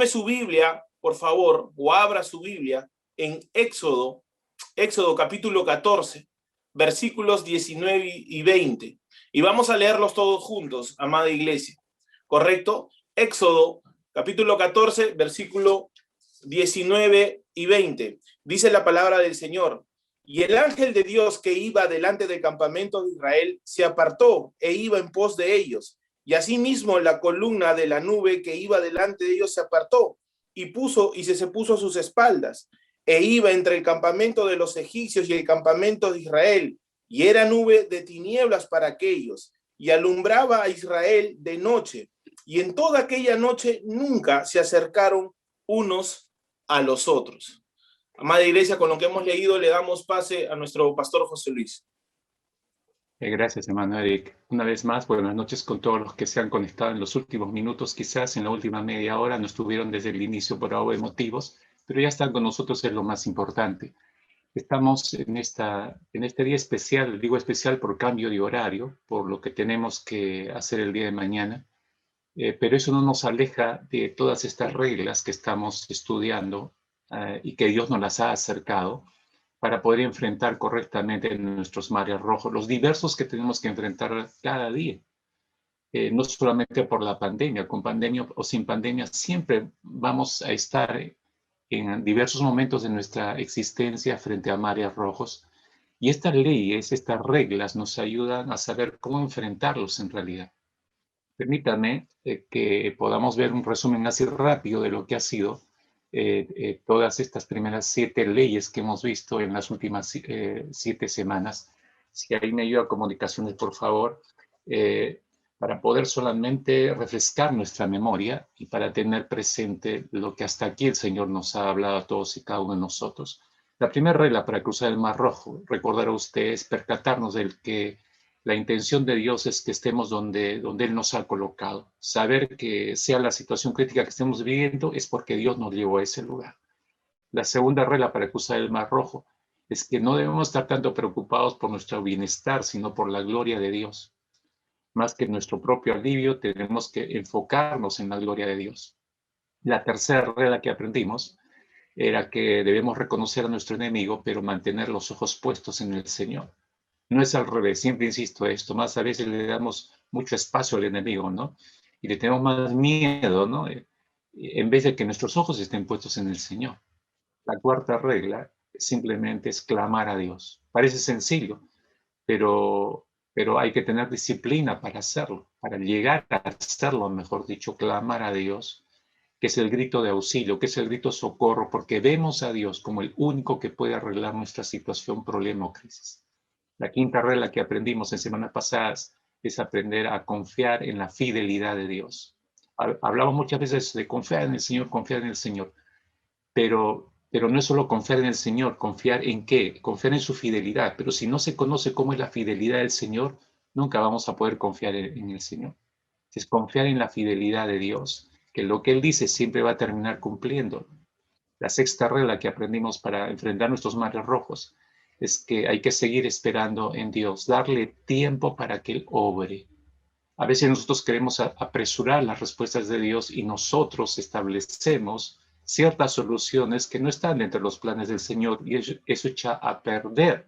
Tome su Biblia, por favor, o abra su Biblia en Éxodo capítulo 14, versículos 19 y 20. Y vamos a leerlos todos juntos, amada iglesia. ¿Correcto? Éxodo capítulo 14, versículo 19 y 20. Dice la palabra del Señor: y el ángel de Dios que iba delante del campamento de Israel se apartó e iba en pos de ellos. Y asimismo la columna de la nube que iba delante de ellos se apartó y se puso a sus espaldas, e iba entre el campamento de los egipcios y el campamento de Israel, y era nube de tinieblas para aquellos, y alumbraba a Israel de noche, y en toda aquella noche nunca se acercaron unos a los otros. Amada iglesia, con lo que hemos leído le damos pase a nuestro pastor José Luis. Gracias, hermano Eric. Una vez más, buenas noches con todos los que se han conectado en los últimos minutos, quizás en la última media hora, no estuvieron desde el inicio por algo de motivos, pero ya están con nosotros, es lo más importante. Estamos en este día especial, digo especial por cambio de horario, por lo que tenemos que hacer el día de mañana, pero eso no nos aleja de todas estas reglas que estamos estudiando y que Dios nos las ha acercado para poder enfrentar correctamente nuestros mares rojos, los diversos que tenemos que enfrentar cada día. No solamente por la pandemia, con pandemia o sin pandemia, siempre vamos a estar en diversos momentos de nuestra existencia frente a mares rojos. Y estas leyes, estas reglas nos ayudan a saber cómo enfrentarlos en realidad. Permítame que podamos ver un resumen así rápido de lo que ha sido todas estas primeras 7 leyes que hemos visto en las últimas 7 semanas. Si ahí me ayuda comunicaciones, por favor, para poder solamente refrescar nuestra memoria y para tener presente lo que hasta aquí el Señor nos ha hablado a todos y cada uno de nosotros. La primera regla para cruzar el Mar Rojo, recordar a ustedes, percatarnos del que la intención de Dios es que estemos donde Él nos ha colocado. Saber que sea la situación crítica que estemos viviendo es porque Dios nos llevó a ese lugar. La segunda regla para cruzar el Mar Rojo es que no debemos estar tanto preocupados por nuestro bienestar, sino por la gloria de Dios. Más que nuestro propio alivio, tenemos que enfocarnos en la gloria de Dios. La tercera regla que aprendimos era que debemos reconocer a nuestro enemigo, pero mantener los ojos puestos en el Señor. No es al revés, siempre insisto esto, más a veces le damos mucho espacio al enemigo, ¿no? Y le tenemos más miedo, ¿no? En vez de que nuestros ojos estén puestos en el Señor. La cuarta regla simplemente es clamar a Dios. Parece sencillo, pero hay que tener disciplina para hacerlo, para llegar a hacerlo, mejor dicho, clamar a Dios, que es el grito de auxilio, que es el grito de socorro, porque vemos a Dios como el único que puede arreglar nuestra situación, problema o crisis. La quinta regla que aprendimos en semanas pasadas es aprender a confiar en la fidelidad de Dios. Hablamos muchas veces de confiar en el Señor, pero no es solo confiar en el Señor, confiar en qué, confiar en su fidelidad, pero si no se conoce cómo es la fidelidad del Señor, nunca vamos a poder confiar en el Señor. Es confiar en la fidelidad de Dios, que lo que Él dice siempre va a terminar cumpliendo. La sexta regla que aprendimos para enfrentar nuestros mares rojos es que hay que seguir esperando en Dios, darle tiempo para que Él obre. A veces nosotros queremos apresurar las respuestas de Dios y nosotros establecemos ciertas soluciones que no están dentro de los planes del Señor y eso echa a perder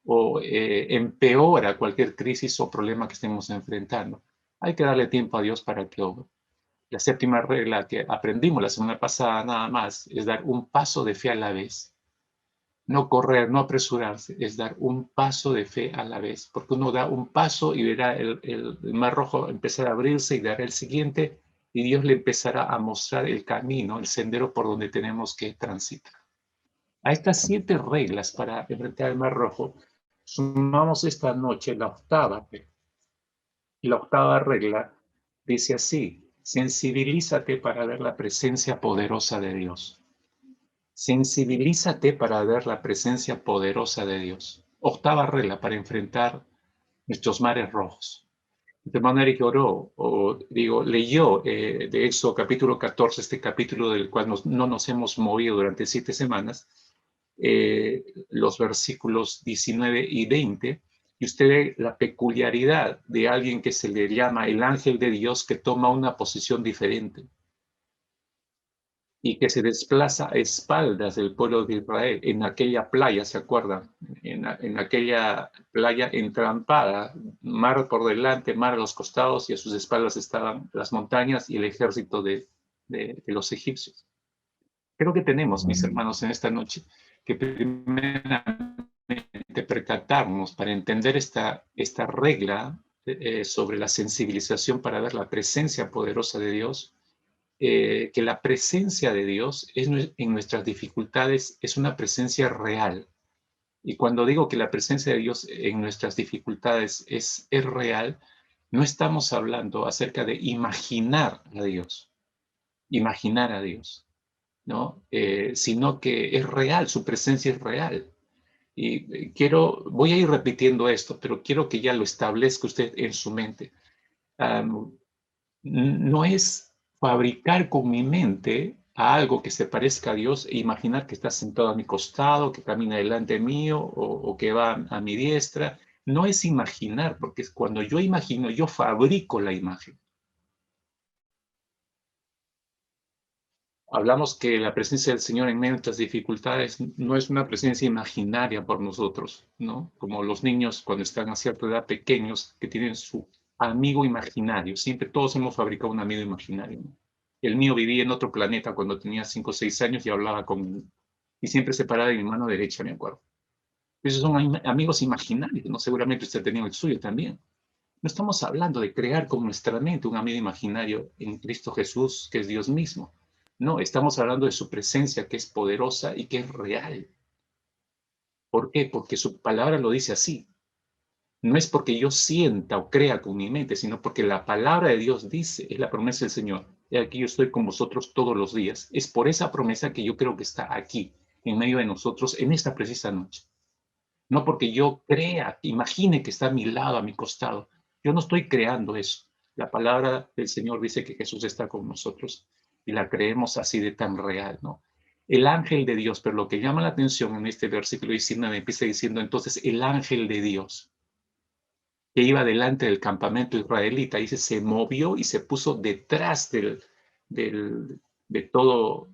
o empeora cualquier crisis o problema que estemos enfrentando. Hay que darle tiempo a Dios para que obre. La séptima regla que aprendimos la semana pasada nada más es dar un paso de fe a la vez. No correr, no apresurarse, es dar un paso de fe a la vez, porque uno da un paso y verá el Mar Rojo empezar a abrirse y dará el siguiente y Dios le empezará a mostrar el camino, el sendero por donde tenemos que transitar. A estas 7 reglas para enfrentar el Mar Rojo, sumamos esta noche la octava. Y la octava regla dice así: sensibilízate para ver la presencia poderosa de Dios. Sensibilízate para ver la presencia poderosa de Dios. Octava regla para enfrentar nuestros mares rojos. De manera que oró, leyó de Éxodo capítulo 14, este capítulo del cual no nos hemos movido durante 7 semanas, los versículos 19 y 20, y usted ve la peculiaridad de alguien que se le llama el ángel de Dios que toma una posición diferente. y que se desplaza a espaldas del pueblo de Israel en aquella playa, ¿se acuerdan? En aquella playa entrampada, mar por delante, mar a los costados, y a sus espaldas estaban las montañas y el ejército de los egipcios. Creo que tenemos, mis hermanos, en esta noche, que primeramente percatarnos para entender esta regla sobre la sensibilización para ver la presencia poderosa de Dios, que la presencia de Dios en nuestras dificultades es una presencia real. Y cuando digo que la presencia de Dios en nuestras dificultades es real, no estamos hablando acerca de imaginar a Dios, ¿no? Sino que es real, su presencia es real. Y voy a ir repitiendo esto, pero quiero que ya lo establezca usted en su mente. No es fabricar con mi mente a algo que se parezca a Dios e imaginar que está sentado a mi costado, que camina delante mío o que va a mi diestra. No es imaginar, porque cuando yo imagino, yo fabrico la imagen. Hablamos que la presencia del Señor en medio de nuestras dificultades no es una presencia imaginaria por nosotros, ¿no? Como los niños cuando están a cierta edad pequeños que tienen su amigo imaginario. Siempre todos hemos fabricado un amigo imaginario, ¿no? El mío vivía en otro planeta cuando tenía 5 o 6 años y hablaba conmigo. Y siempre se paraba de mi mano derecha, me acuerdo. Esos son amigos imaginarios, ¿no? Seguramente usted tenía el suyo también. No estamos hablando de crear con nuestra mente un amigo imaginario en Cristo Jesús, que es Dios mismo. No, estamos hablando de su presencia que es poderosa y que es real. ¿Por qué? Porque su palabra lo dice así. No es porque yo sienta o crea con mi mente, sino porque la palabra de Dios dice, es la promesa del Señor. He aquí yo estoy con vosotros todos los días. Es por esa promesa que yo creo que está aquí, en medio de nosotros, en esta precisa noche. No porque yo crea, imagine que está a mi lado, a mi costado. Yo no estoy creando eso. La palabra del Señor dice que Jesús está con nosotros y la creemos así de tan real, ¿no? El ángel de Dios, pero lo que llama la atención en este versículo 19 empieza diciendo entonces el ángel de Dios que iba delante del campamento israelita, dice, se movió y se puso detrás de todo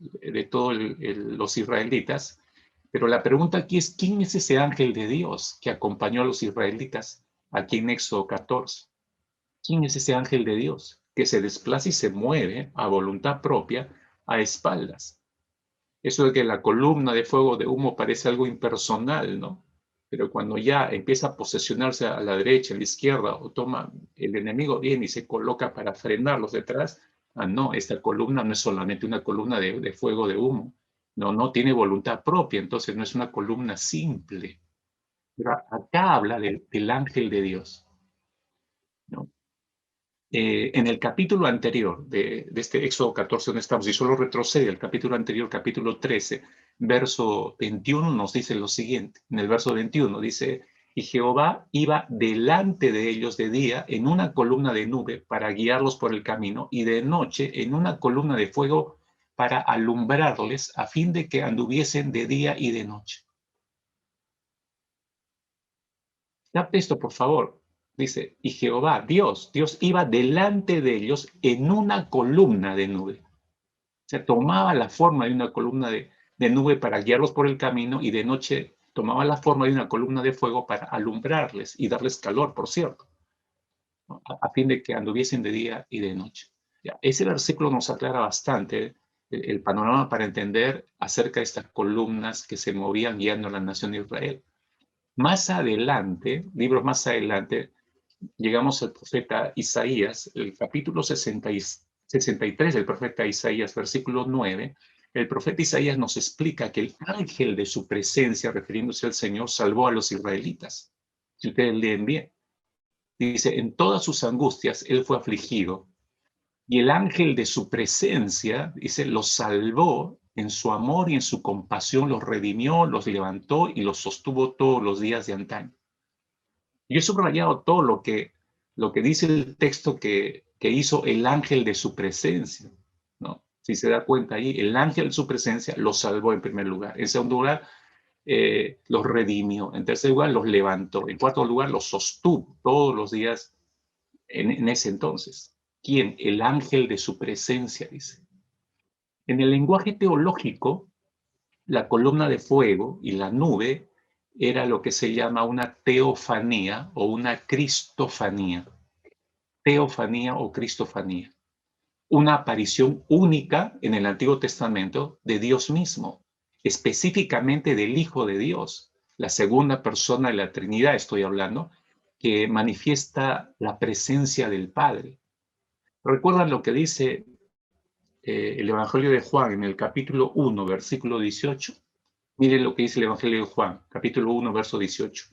los israelitas. Pero la pregunta aquí es, ¿quién es ese ángel de Dios que acompañó a los israelitas aquí en Éxodo 14? ¿Quién es ese ángel de Dios que se desplaza y se mueve a voluntad propia a espaldas? Eso de que la columna de fuego de humo parece algo impersonal, ¿no? Pero cuando ya empieza a posesionarse a la derecha, a la izquierda, o toma, el enemigo viene y se coloca para frenarlos detrás, no, esta columna no es solamente una columna de fuego de humo, no tiene voluntad propia, entonces no es una columna simple. Pero acá habla del ángel de Dios, ¿no? En el capítulo anterior de este Éxodo 14 donde estamos, y solo retrocede al capítulo anterior, capítulo 13, verso 21, nos dice lo siguiente. En el verso 21 dice, y Jehová iba delante de ellos de día en una columna de nube para guiarlos por el camino, y de noche en una columna de fuego para alumbrarles a fin de que anduviesen de día y de noche. Capte esto, por favor. Dice, y Jehová, Dios iba delante de ellos en una columna de nube. O sea, tomaba la forma de una columna de nube para guiarlos por el camino y de noche tomaba la forma de una columna de fuego para alumbrarles y darles calor, por cierto, ¿no? A fin de que anduviesen de día y de noche. Ya, ese versículo nos aclara bastante el panorama para entender acerca de estas columnas que se movían guiando a la nación de Israel. Más adelante, libros más adelante, llegamos al profeta Isaías, el capítulo 63 del profeta Isaías, versículo 9. El profeta Isaías nos explica que el ángel de su presencia, refiriéndose al Señor, salvó a los israelitas. Si ustedes leen bien, dice, en todas sus angustias él fue afligido y el ángel de su presencia, dice, los salvó en su amor y en su compasión, los redimió, los levantó y los sostuvo todos los días de antaño. Yo he subrayado todo lo que dice el texto que hizo el ángel de su presencia, ¿no? Si se da cuenta ahí, el ángel de su presencia los salvó en primer lugar. En segundo lugar, los redimió. En tercer lugar, los levantó. En cuarto lugar, los sostuvo todos los días en ese entonces. ¿Quién? El ángel de su presencia, dice. En el lenguaje teológico, la columna de fuego y la nube era lo que se llama una teofanía o una cristofanía. Teofanía o cristofanía. Una aparición única en el Antiguo Testamento de Dios mismo, específicamente del Hijo de Dios, la segunda persona de la Trinidad, estoy hablando, que manifiesta la presencia del Padre. ¿Recuerdan lo que dice el Evangelio de Juan en el capítulo 1, versículo 18? Miren lo que dice el Evangelio de Juan, capítulo 1, verso 18.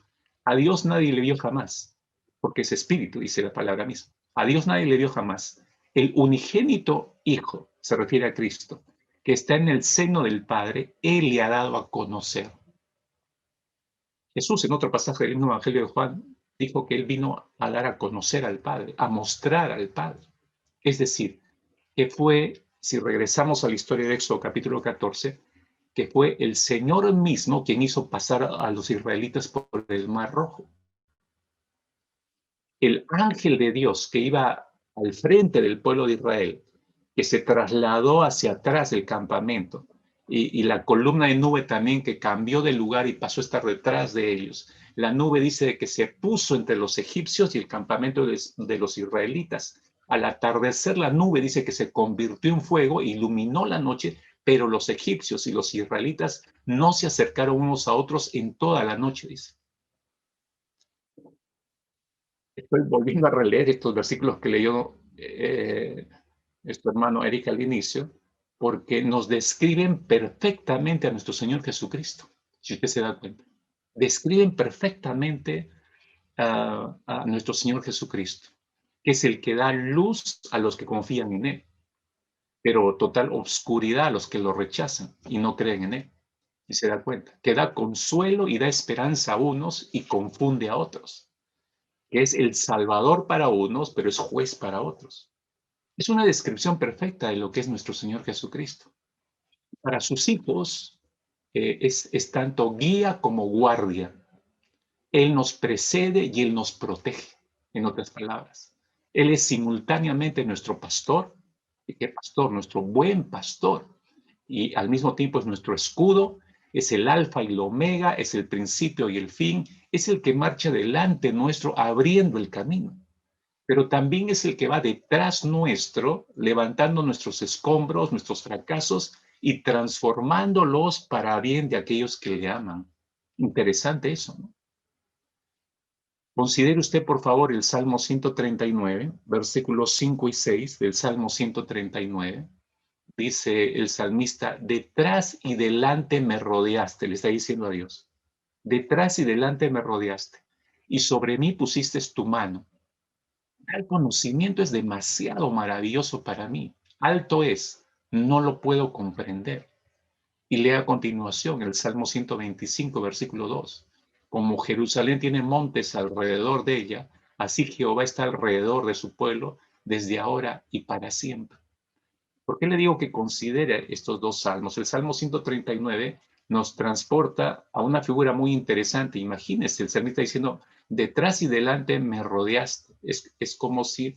A Dios nadie le vio jamás, porque es espíritu, dice la palabra misma. A Dios nadie le vio jamás. El unigénito Hijo, se refiere a Cristo, que está en el seno del Padre, Él le ha dado a conocer. Jesús, en otro pasaje del mismo Evangelio de Juan, dijo que Él vino a dar a conocer al Padre, a mostrar al Padre. Es decir, que fue, si regresamos a la historia de Éxodo capítulo 14, que fue el Señor mismo quien hizo pasar a los israelitas por el Mar Rojo. El ángel de Dios que iba al frente del pueblo de Israel, que se trasladó hacia atrás del campamento, y la columna de nube también que cambió de lugar y pasó a estar detrás de ellos. La nube dice que se puso entre los egipcios y el campamento de los israelitas. Al atardecer la nube dice que se convirtió en fuego, iluminó la noche, pero los egipcios y los israelitas no se acercaron unos a otros en toda la noche, dice. Estoy volviendo a releer estos versículos que leyó nuestro hermano Eric al inicio, porque nos describen perfectamente a nuestro Señor Jesucristo, si usted se da cuenta. Describen perfectamente a nuestro Señor Jesucristo, que es el que da luz a los que confían en Él, pero total obscuridad a los que lo rechazan y no creen en Él. Y se da cuenta, que da consuelo y da esperanza a unos y confunde a otros, que es el Salvador para unos, pero es juez para otros. Es una descripción perfecta de lo que es nuestro Señor Jesucristo. Para sus hijos es tanto guía como guardia. Él nos precede y Él nos protege, en otras palabras. Él es simultáneamente nuestro pastor. ¿Y qué pastor? Nuestro buen pastor. Y al mismo tiempo es nuestro escudo, es el alfa y el omega, es el principio y el fin, es el que marcha delante nuestro abriendo el camino. Pero también es el que va detrás nuestro, levantando nuestros escombros, nuestros fracasos y transformándolos para bien de aquellos que le aman. Interesante eso, ¿no? Considere usted, por favor, el Salmo 139, versículos 5 y 6 del Salmo 139. Dice el salmista, detrás y delante me rodeaste, le está diciendo a Dios. Detrás y delante me rodeaste, y sobre mí pusiste tu mano. Tal conocimiento es demasiado maravilloso para mí. Alto es, no lo puedo comprender. Y lea a continuación el Salmo 125, versículo 2. Como Jerusalén tiene montes alrededor de ella, así Jehová está alrededor de su pueblo desde ahora y para siempre. ¿Por qué le digo que considere estos dos salmos? El Salmo 139 nos transporta a una figura muy interesante. Imagínese, el salmista diciendo, detrás y delante me rodeaste. Es como si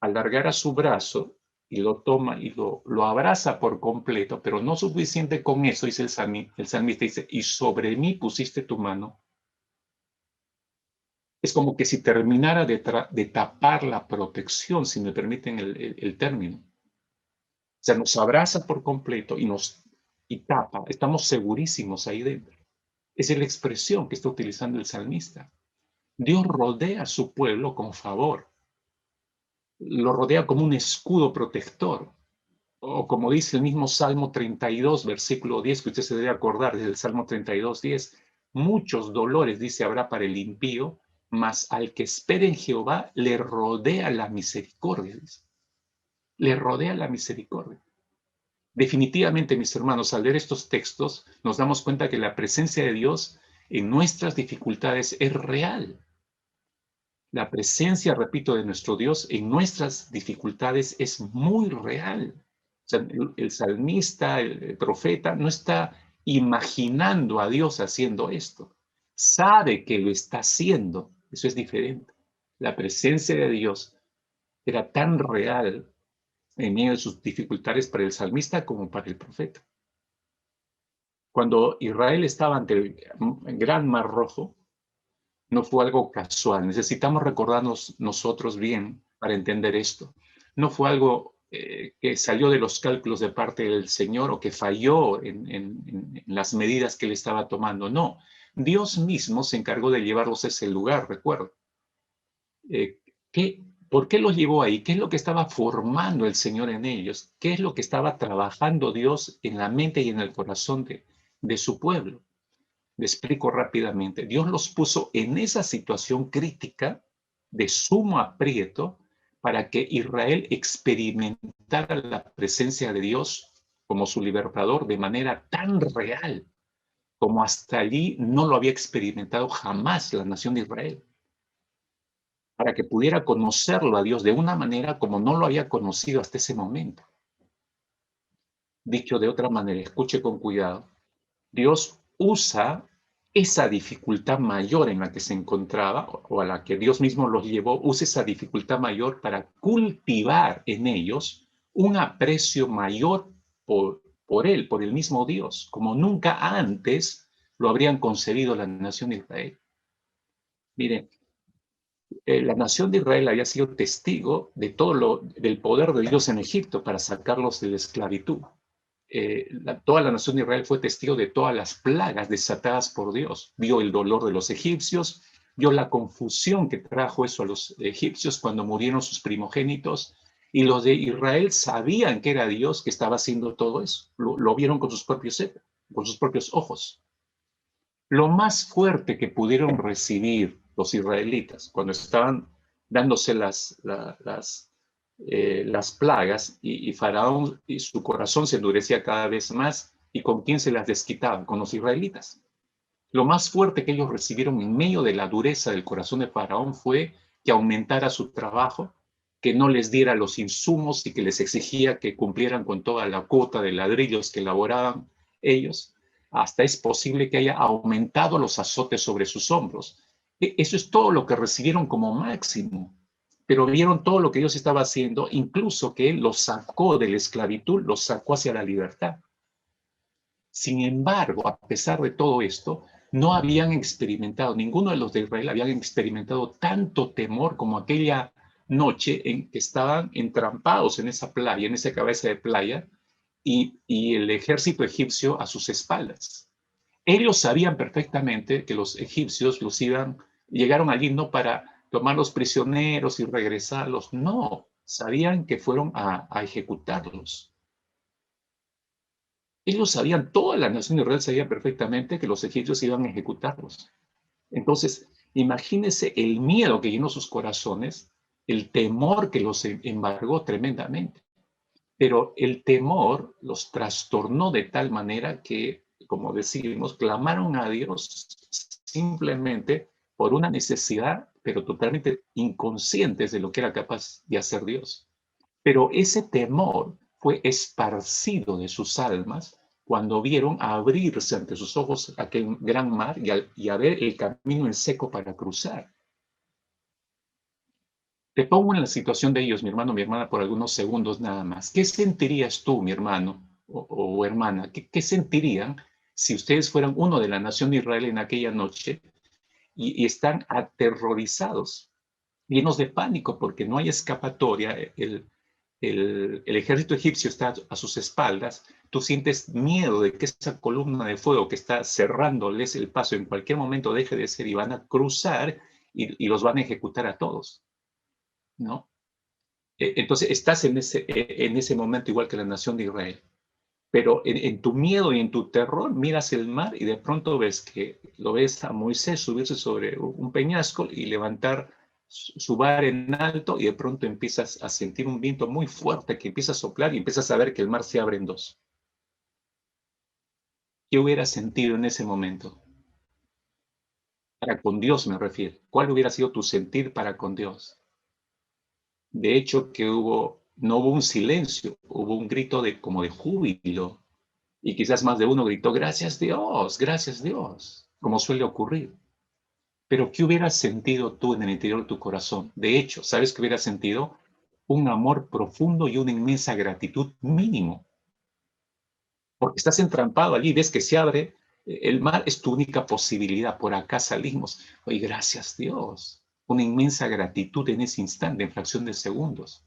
alargara su brazo y lo toma y lo abraza por completo, pero no suficiente con eso, dice el salmista, dice, y sobre mí pusiste tu mano. Es como que si terminara de tapar la protección, si me permiten el término. O sea, nos abraza por completo y tapa. Estamos segurísimos ahí dentro. Esa es la expresión que está utilizando el salmista. Dios rodea a su pueblo con favor. Lo rodea como un escudo protector. O como dice el mismo Salmo 32, versículo 10, que usted se debe acordar desde el Salmo 32, 10. Muchos dolores, dice, habrá para el impío, mas al que espere en Jehová le rodea la misericordia. Dice. Le rodea la misericordia. Definitivamente, mis hermanos, al leer estos textos, nos damos cuenta que la presencia de Dios en nuestras dificultades es real. La presencia, repito, de nuestro Dios en nuestras dificultades es muy real. O sea, el salmista, el profeta, no está imaginando a Dios haciendo esto. Sabe que lo está haciendo. Eso es diferente. La presencia de Dios era tan real en medio de sus dificultades para el salmista como para el profeta. Cuando Israel estaba ante el gran mar rojo, no fue algo casual. Necesitamos recordarnos nosotros bien para entender esto. No fue algo que salió de los cálculos de parte del Señor o que falló en las medidas que él estaba tomando. No, Dios mismo se encargó de llevarlos a ese lugar, recuerdo. Eh, ¿Por qué los llevó ahí? ¿Qué es lo que estaba formando el Señor en ellos? ¿Qué es lo que estaba trabajando Dios en la mente y en el corazón de su pueblo? Le explico rápidamente. Dios los puso en esa situación crítica de sumo aprieto para que Israel experimentara la presencia de Dios como su libertador de manera tan real como hasta allí no lo había experimentado jamás la nación de Israel, para que pudiera conocerlo a Dios de una manera como no lo había conocido hasta ese momento. Dicho de otra manera, escuche con cuidado, Dios usa esa dificultad mayor en la que se encontraba o a la que Dios mismo los llevó, usa esa dificultad mayor para cultivar en ellos un aprecio mayor por Él, por el mismo Dios, como nunca antes lo habrían concebido la nación de Israel. Mire, la nación de Israel había sido testigo de del poder de Dios en Egipto para sacarlos de la esclavitud. Toda la nación de Israel fue testigo de todas las plagas desatadas por Dios. Vio el dolor de los egipcios, vio la confusión que trajo eso a los egipcios cuando murieron sus primogénitos, y los de Israel sabían que era Dios que estaba haciendo todo eso. Lo vieron con sus propios ojos. Lo más fuerte que pudieron recibir los israelitas cuando estaban dándose las plagas y Faraón y su corazón se endurecía cada vez más, ¿y con quién se las desquitaban? Con los israelitas. Lo más fuerte que ellos recibieron en medio de la dureza del corazón de Faraón fue que aumentara su trabajo, que no les diera los insumos y que les exigía que cumplieran con toda la cuota de ladrillos que elaboraban ellos. Hasta es posible que haya aumentado los azotes sobre sus hombros. Eso es todo lo que recibieron como máximo. Pero vieron todo lo que Dios estaba haciendo, incluso que Él los sacó de la esclavitud, los sacó hacia la libertad. Sin embargo, a pesar de todo esto, no habían experimentado, ninguno de los de Israel habían experimentado tanto temor como aquella noche en que estaban entrampados en esa playa, en esa cabeza de playa, y el ejército egipcio a sus espaldas. Ellos sabían perfectamente que los egipcios llegaron allí no para tomarlos prisioneros y regresarlos, no, sabían que fueron a ejecutarlos. Ellos sabían, toda la nación de Israel sabía perfectamente que los egipcios iban a ejecutarlos. Entonces, imagínense el miedo que llenó sus corazones, el temor que los embargó tremendamente. Pero el temor los trastornó de tal manera que, como decimos, clamaron a Dios simplemente por una necesidad, pero totalmente inconscientes de lo que era capaz de hacer Dios. Pero ese temor fue esparcido de sus almas cuando vieron abrirse ante sus ojos aquel gran mar y a ver el camino en seco para cruzar. Te pongo en la situación de ellos, mi hermano, mi hermana, por algunos segundos nada más. ¿Qué sentirías tú, mi hermano o hermana? ¿Qué sentirían si ustedes fueran uno de la nación de Israel en aquella noche y están aterrorizados, llenos de pánico porque no hay escapatoria? El ejército egipcio está a sus espaldas, tú sientes miedo de que esa columna de fuego que está cerrándoles el paso en cualquier momento deje de ser y van a cruzar y los van a ejecutar a todos, ¿no? Entonces estás en ese momento igual que la nación de Israel, pero en tu miedo y en tu terror miras el mar y de pronto lo ves a Moisés subirse sobre un peñasco y levantar su vara en alto y de pronto empiezas a sentir un viento muy fuerte que empieza a soplar y empiezas a ver que el mar se abre en dos. ¿Qué hubieras sentido en ese momento? Para con Dios me refiero. ¿Cuál hubiera sido tu sentir para con Dios? De hecho, no hubo un silencio, hubo un grito como de júbilo. Y quizás más de uno gritó, gracias Dios, como suele ocurrir. Pero ¿qué hubieras sentido tú en el interior de tu corazón? De hecho, ¿sabes qué hubieras sentido? un amor profundo y una inmensa gratitud mínimo. Porque estás entrampado allí, ves que se abre el mar, es tu única posibilidad, por acá salimos. Oye, gracias Dios. Una inmensa gratitud en ese instante, en fracción de segundos.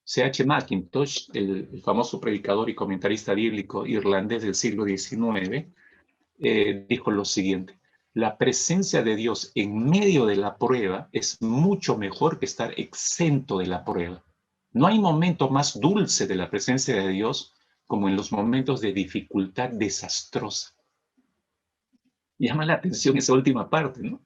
C.H. Mackintosh, el famoso predicador y comentarista bíblico irlandés del siglo XIX, dijo lo siguiente: la presencia de Dios en medio de la prueba es mucho mejor que estar exento de la prueba. No hay momento más dulce de la presencia de Dios como en los momentos de dificultad desastrosa. Llama la atención esa última parte, ¿no?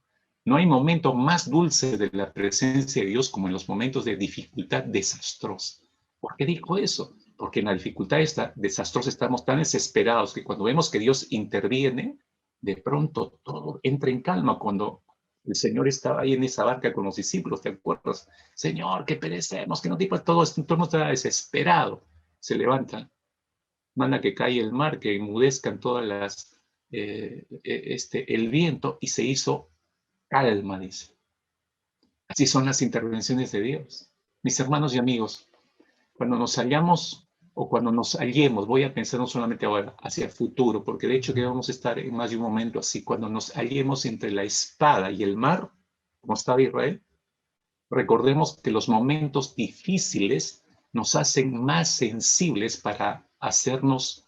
No hay momento más dulce de la presencia de Dios como en los momentos de dificultad desastrosa. ¿Por qué dijo eso? Porque en la dificultad desastrosa estamos tan desesperados que cuando vemos que Dios interviene, de pronto todo entra en calma. Cuando el Señor estaba ahí en esa barca con los discípulos, ¿te acuerdas? Señor, que perecemos, que no tipo todo el mundo está desesperado. Se levantan, manda que cae el mar, que enmudezcan todas las, el viento, y se hizo calma, dice. Así son las intervenciones de Dios. Mis hermanos y amigos, cuando nos hallamos o cuando nos hallemos, voy a pensar no solamente ahora, hacia el futuro, porque de hecho que vamos a estar en más de un momento así, cuando nos hallemos entre la espada y el mar, como estaba Israel, recordemos que los momentos difíciles nos hacen más sensibles para hacernos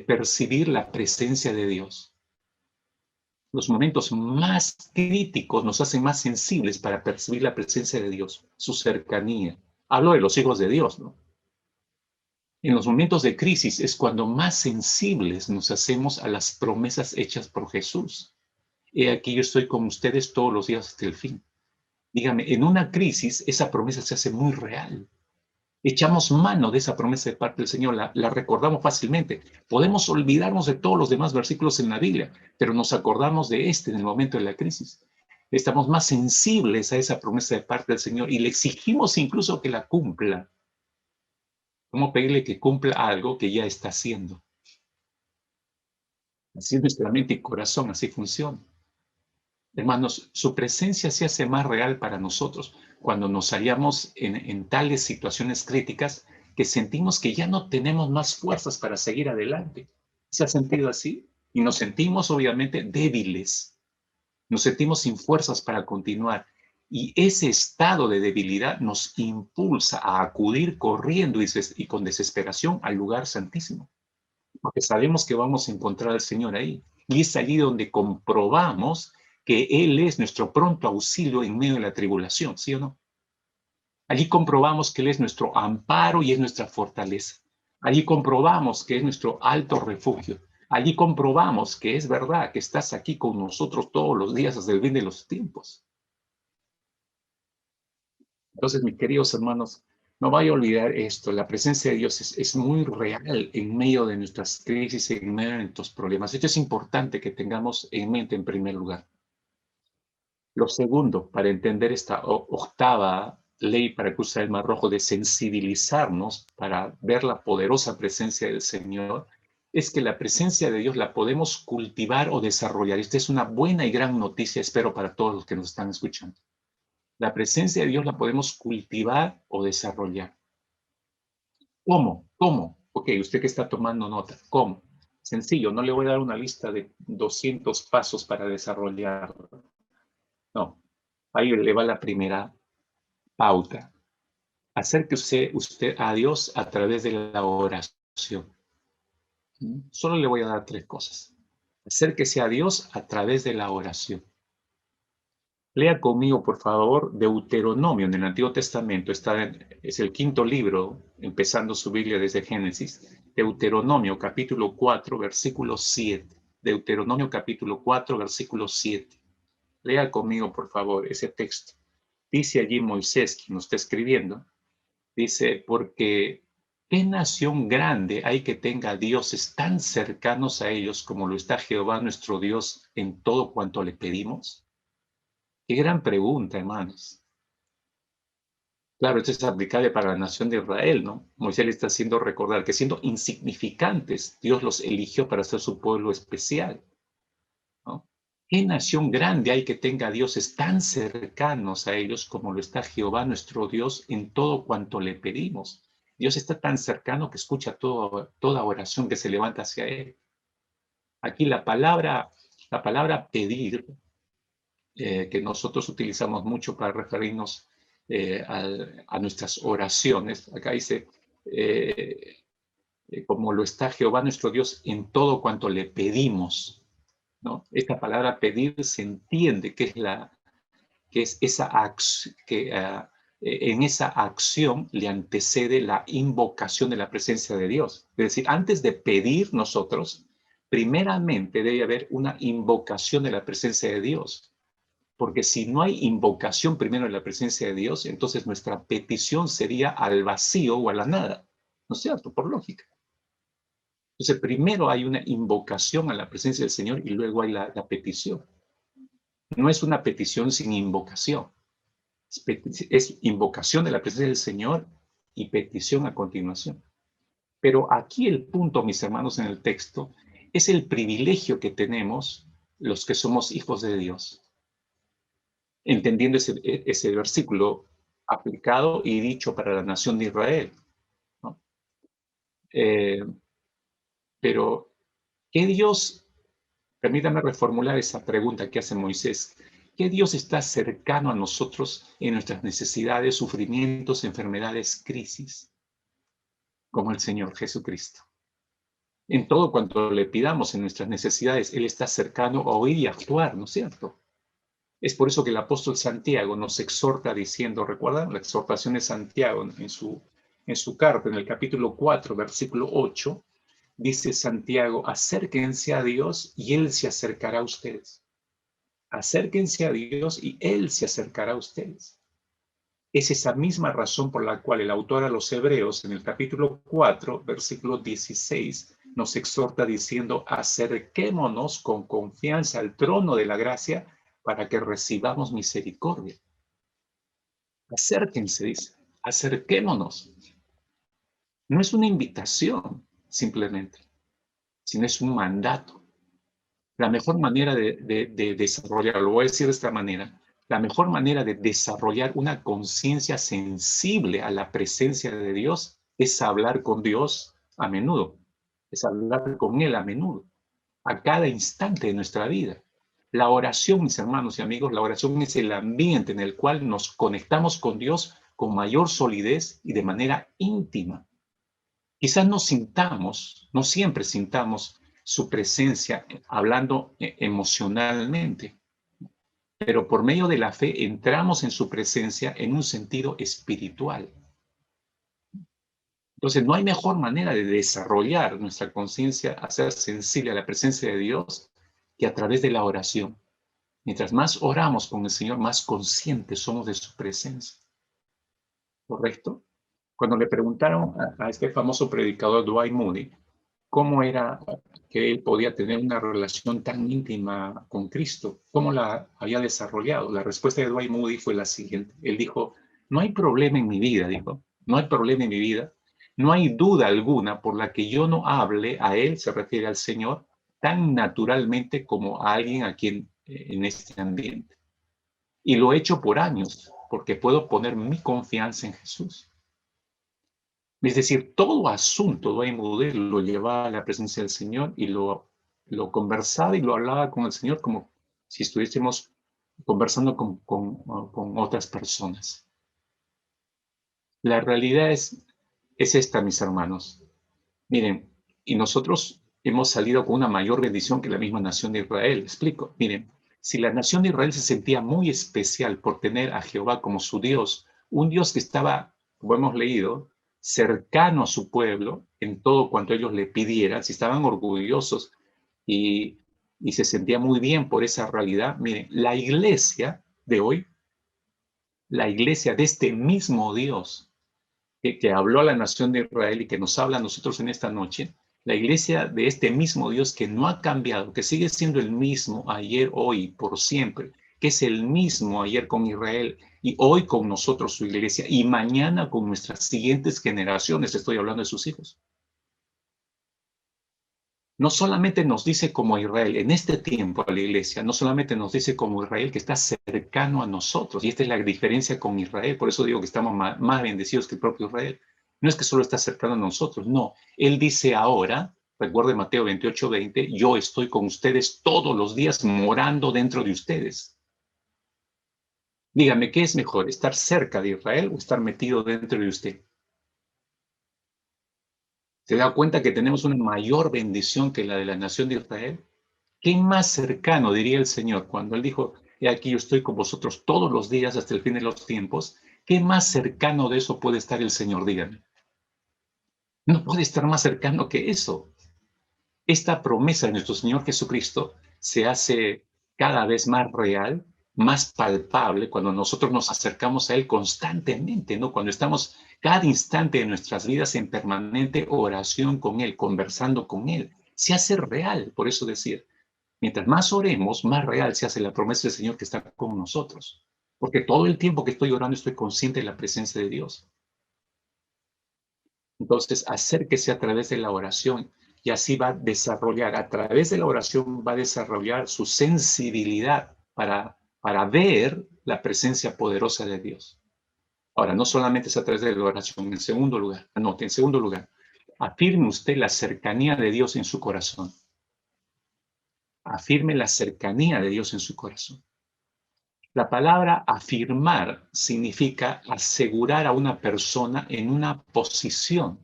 percibir la presencia de Dios. Los momentos más críticos nos hacen más sensibles para percibir la presencia de Dios, su cercanía. Hablo de los hijos de Dios, ¿no? En los momentos de crisis es cuando más sensibles nos hacemos a las promesas hechas por Jesús. He aquí yo estoy con ustedes todos los días hasta el fin. Dígame, en una crisis esa promesa se hace muy real. Echamos mano de esa promesa de parte del Señor, la recordamos fácilmente. Podemos olvidarnos de todos los demás versículos en la Biblia, pero nos acordamos de este en el momento de la crisis. Estamos más sensibles a esa promesa de parte del Señor y le exigimos incluso que la cumpla. ¿Cómo pedirle que cumpla algo que ya está haciendo? Así es nuestra mente y corazón, así funciona. Hermanos, su presencia se hace más real para nosotros cuando nos hallamos en tales situaciones críticas que sentimos que ya no tenemos más fuerzas para seguir adelante. ¿Se ha sentido así? Y nos sentimos obviamente débiles. Nos sentimos sin fuerzas para continuar. Y ese estado de debilidad nos impulsa a acudir corriendo y con desesperación al lugar santísimo. Porque sabemos que vamos a encontrar al Señor ahí. Y es allí donde comprobamos que Él es nuestro pronto auxilio en medio de la tribulación, ¿sí o no? Allí comprobamos que Él es nuestro amparo y es nuestra fortaleza. Allí comprobamos que es nuestro alto refugio. Allí comprobamos que es verdad que estás aquí con nosotros todos los días hasta el fin de los tiempos. Entonces, mis queridos hermanos, no vaya a olvidar esto. La presencia de Dios es muy real en medio de nuestras crisis, en medio de nuestros problemas. Esto es importante que tengamos en mente en primer lugar. Lo segundo, para entender esta octava ley para cruzar el Mar Rojo, de sensibilizarnos para ver la poderosa presencia del Señor, es que la presencia de Dios la podemos cultivar o desarrollar. Esta es una buena y gran noticia, espero, para todos los que nos están escuchando. La presencia de Dios la podemos cultivar o desarrollar. ¿Cómo? ¿Cómo? Ok, usted que está tomando nota, ¿cómo? Sencillo, no le voy a dar una lista de 200 pasos para desarrollarlo. No, ahí le va la primera pauta. Acerque usted a Dios a través de la oración. Solo le voy a dar 3 cosas. Acérquese a Dios a través de la oración. Lea conmigo, por favor, Deuteronomio en el Antiguo Testamento. Es el 5º libro, empezando su Biblia desde Génesis. Deuteronomio, capítulo 4, versículo 7. Deuteronomio, capítulo 4, versículo 7. Lea conmigo, por favor, ese texto. Dice allí Moisés, quien nos está escribiendo, dice, porque ¿qué nación grande hay que tenga dioses tan cercanos a ellos como lo está Jehová nuestro Dios en todo cuanto le pedimos? Qué gran pregunta, hermanos. Claro, esto es aplicable para la nación de Israel, ¿no? Moisés le está haciendo recordar que siendo insignificantes, Dios los eligió para ser su pueblo especial, ¿no? ¿Qué nación grande hay que tenga a dioses tan cercanos a ellos como lo está Jehová nuestro Dios en todo cuanto le pedimos? Dios está tan cercano que escucha toda oración que se levanta hacia Él. Aquí la palabra pedir, que nosotros utilizamos mucho para referirnos a nuestras oraciones, acá dice, como lo está Jehová nuestro Dios en todo cuanto le pedimos, ¿no? Esta palabra pedir se entiende que es esa acción, en esa acción le antecede la invocación de la presencia de Dios. Es decir, antes de pedir nosotros, primeramente debe haber una invocación de la presencia de Dios. Porque si no hay invocación primero en la presencia de Dios, entonces nuestra petición sería al vacío o a la nada. ¿No es cierto? Por lógica. Entonces, primero hay una invocación a la presencia del Señor y luego hay la petición. No es una petición sin invocación. Es invocación de la presencia del Señor y petición a continuación. Pero aquí el punto, mis hermanos, en el texto, es el privilegio que tenemos los que somos hijos de Dios. Entendiendo ese versículo aplicado y dicho para la nación de Israel, ¿no? Pero, ¿qué Dios, permítame reformular esa pregunta que hace Moisés, ¿qué Dios está cercano a nosotros en nuestras necesidades, sufrimientos, enfermedades, crisis? Como el Señor Jesucristo. En todo cuanto le pidamos en nuestras necesidades, Él está cercano a oír y actuar, ¿no es cierto? Es por eso que el apóstol Santiago nos exhorta diciendo, ¿recuerdan? La exhortación de Santiago en su carta, en el capítulo 4, versículo 8, dice Santiago, acérquense a Dios y Él se acercará a ustedes. Acérquense a Dios y Él se acercará a ustedes. Es esa misma razón por la cual el autor a los Hebreos, en el capítulo 4, versículo 16, nos exhorta diciendo, acerquémonos con confianza al trono de la gracia para que recibamos misericordia. Acérquense, dice, acerquémonos. No es una invitación, simplemente, sino es un mandato. La mejor manera de desarrollarlo, lo voy a decir de esta manera, la mejor manera de desarrollar una conciencia sensible a la presencia de Dios es hablar con Dios a menudo, es hablar con Él a menudo, a cada instante de nuestra vida. La oración, mis hermanos y amigos, la oración es el ambiente en el cual nos conectamos con Dios con mayor solidez y de manera íntima. Quizás no sintamos, no siempre sintamos su presencia hablando emocionalmente, pero por medio de la fe entramos en su presencia en un sentido espiritual. Entonces, no hay mejor manera de desarrollar nuestra conciencia, hacer sensible a la presencia de Dios, que a través de la oración. Mientras más oramos con el Señor, más conscientes somos de su presencia. ¿Correcto? Cuando le preguntaron a este famoso predicador Dwight Moody cómo era que él podía tener una relación tan íntima con Cristo, cómo la había desarrollado, la respuesta de Dwight Moody fue la siguiente. Él dijo, no hay problema en mi vida, dijo, no hay problema en mi vida, no hay duda alguna por la que yo no hable a él, se refiere al Señor, tan naturalmente como a alguien a quien en este ambiente. Y lo he hecho por años, porque puedo poner mi confianza en Jesús. Es decir, todo asunto, Dwight Moody lo llevaba a la presencia del Señor y lo conversaba y lo hablaba con el Señor como si estuviésemos conversando con otras personas. La realidad es esta, mis hermanos. Miren, y nosotros hemos salido con una mayor bendición que la misma nación de Israel. Explico. Miren, si la nación de Israel se sentía muy especial por tener a Jehová como su Dios, un Dios que estaba, como hemos leído, cercano a su pueblo en todo cuanto ellos le pidieran, si estaban orgullosos y se sentía muy bien por esa realidad, miren, la iglesia de hoy, la iglesia de este mismo Dios que habló a la nación de Israel y que nos habla a nosotros en esta noche, la iglesia de este mismo Dios que no ha cambiado, que sigue siendo el mismo ayer, hoy, por siempre, que es el mismo ayer con Israel y hoy con nosotros su iglesia y mañana con nuestras siguientes generaciones, estoy hablando de sus hijos. no solamente nos dice como Israel, en este tiempo a la iglesia, no solamente nos dice como Israel que está cercano a nosotros, y esta es la diferencia con Israel, por eso digo que estamos más bendecidos que el propio Israel. No es que solo está cercano a nosotros, no. Él dice ahora, recuerde Mateo 28:20, yo estoy con ustedes todos los días morando dentro de ustedes. Dígame, ¿qué es mejor, estar cerca de Israel o estar metido dentro de usted? ¿Se da cuenta que tenemos una mayor bendición que la de la nación de Israel? ¿Qué más cercano, diría el Señor, cuando Él dijo, he aquí yo estoy con vosotros todos los días hasta el fin de los tiempos? ¿Qué más cercano de eso puede estar el Señor? Díganme. No puede estar más cercano que eso. Esta promesa de nuestro Señor Jesucristo se hace cada vez más real, más palpable cuando nosotros nos acercamos a Él constantemente, ¿no? Cuando estamos cada instante de nuestras vidas en permanente oración con Él, conversando con Él. Se hace real, por eso decir, mientras más oremos, más real se hace la promesa del Señor que está con nosotros. Porque todo el tiempo que estoy orando estoy consciente de la presencia de Dios. Entonces, acérquese a través de la oración y así va a desarrollar, a través de la oración va a desarrollar su sensibilidad para ver la presencia poderosa de Dios. Ahora, no solamente es a través de la oración, en segundo lugar, anote, en segundo lugar, afirme usted la cercanía de Dios en su corazón. Afirme la cercanía de Dios en su corazón. La palabra afirmar significa asegurar a una persona en una posición.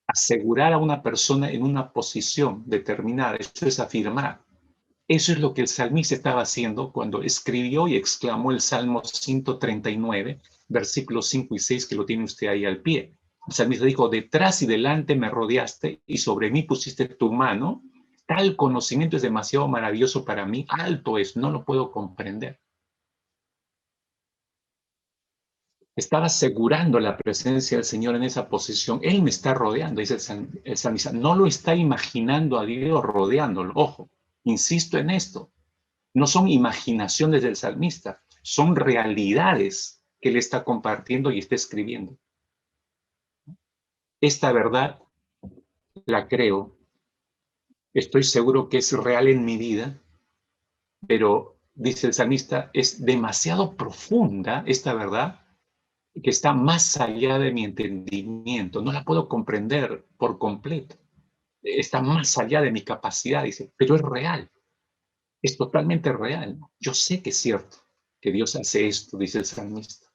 Asegurar a una persona en una posición determinada, eso es afirmar. Eso es lo que el salmista estaba haciendo cuando escribió y exclamó el Salmo 139, versículos 5 y 6, que lo tiene usted ahí al pie. El salmista dijo, detrás y delante me rodeaste y sobre mí pusiste tu mano. Tal conocimiento es demasiado maravilloso para mí, alto es, no lo puedo comprender. Estaba asegurando la presencia del Señor en esa posición. Él me está rodeando, dice el salmista. No lo está imaginando a Dios rodeándolo. Ojo, insisto en esto. No son imaginaciones del salmista, son realidades que él está compartiendo y está escribiendo. Esta verdad la creo. Estoy seguro que es real en mi vida, pero, dice el salmista, es demasiado profunda esta verdad que está más allá de mi entendimiento. No la puedo comprender por completo. Está más allá de mi capacidad, dice, pero es real. Es totalmente real. Yo sé que es cierto que Dios hace esto, dice el salmista.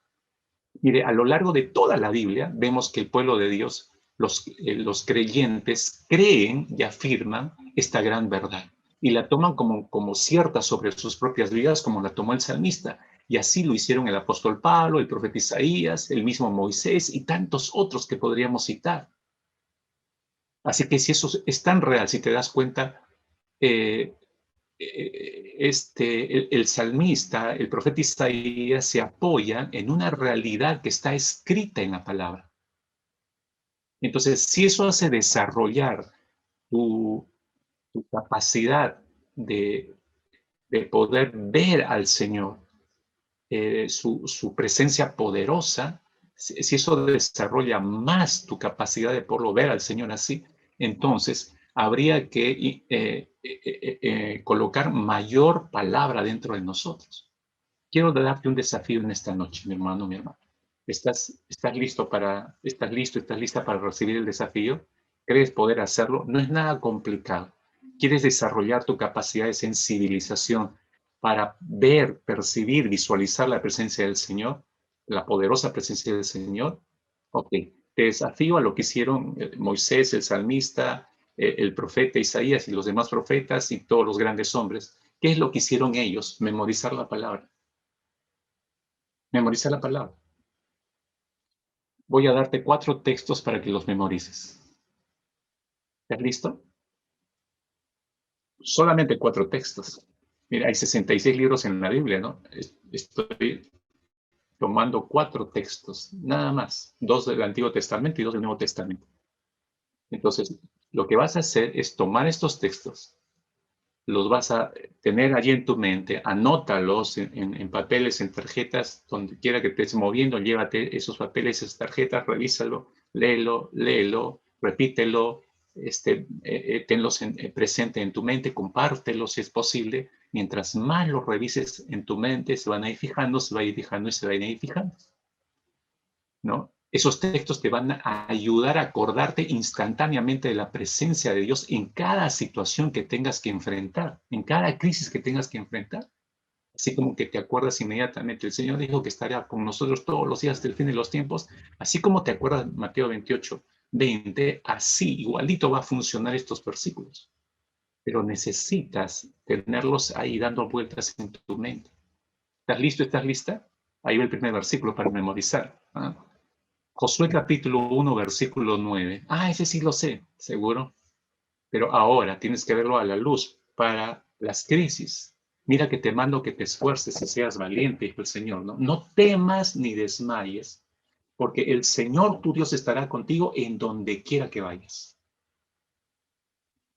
Mire, a lo largo de toda la Biblia vemos que el pueblo de Dios, los creyentes, creen y afirman esta gran verdad y la toman como cierta sobre sus propias vidas, como la tomó el salmista. Y así lo hicieron el apóstol Pablo, el profeta Isaías, el mismo Moisés y tantos otros que podríamos citar. Así que si eso es tan real, si te das cuenta, el salmista, el profeta Isaías, se apoya en una realidad que está escrita en la palabra. Entonces, si eso hace desarrollar tu capacidad de poder ver al Señor, su presencia poderosa, si eso desarrolla más tu capacidad de poderlo ver al Señor así, entonces habría que colocar mayor palabra dentro de nosotros. Quiero darte un desafío en esta noche, mi hermano, mi hermana. ¿Estás listo estás lista para recibir el desafío? ¿Crees poder hacerlo? No es nada complicado. ¿Quieres desarrollar tu capacidad de sensibilización para ver, percibir, visualizar la presencia del Señor, la poderosa presencia del Señor? Ok, te desafío a lo que hicieron Moisés, el salmista, el profeta Isaías y los demás profetas y todos los grandes hombres. ¿Qué es lo que hicieron ellos? Memorizar la palabra. Memorizar la palabra. Voy a darte 4 textos para que los memorices. ¿Estás listo? Solamente 4 textos. Mira, hay 66 libros en la Biblia, ¿no? Estoy tomando 4 textos, nada más. 2 del Antiguo Testamento y 2 del Nuevo Testamento. Entonces, lo que vas a hacer es tomar estos textos, los vas a tener allí en tu mente, anótalos en papeles, en tarjetas, donde quiera que estés moviendo, llévate esos papeles, esas tarjetas, revísalo, léelo, repítelo, tenlos presente en tu mente, compártelos si es posible. Mientras más los revises en tu mente, se van a ir fijando, se va a ir fijando y se va a ir fijando, ¿no? Esos textos te van a ayudar a acordarte instantáneamente de la presencia de Dios en cada situación que tengas que enfrentar, en cada crisis que tengas que enfrentar. Así como que te acuerdas inmediatamente, el Señor dijo que estaría con nosotros todos los días del fin de los tiempos, así como te acuerdas Mateo 28:20, así igualito va a funcionar estos versículos. Pero necesitas tenerlos ahí dando vueltas en tu mente. ¿Estás listo? ¿Estás lista? Ahí va el primer versículo para memorizar. Josué capítulo 1, versículo 9. Ese sí lo sé, seguro. Pero ahora tienes que verlo a la luz para las crisis. Mira que te mando que te esfuerces y seas valiente, dijo el Señor. No temas ni desmayes, porque el Señor tu Dios estará contigo en donde quiera que vayas.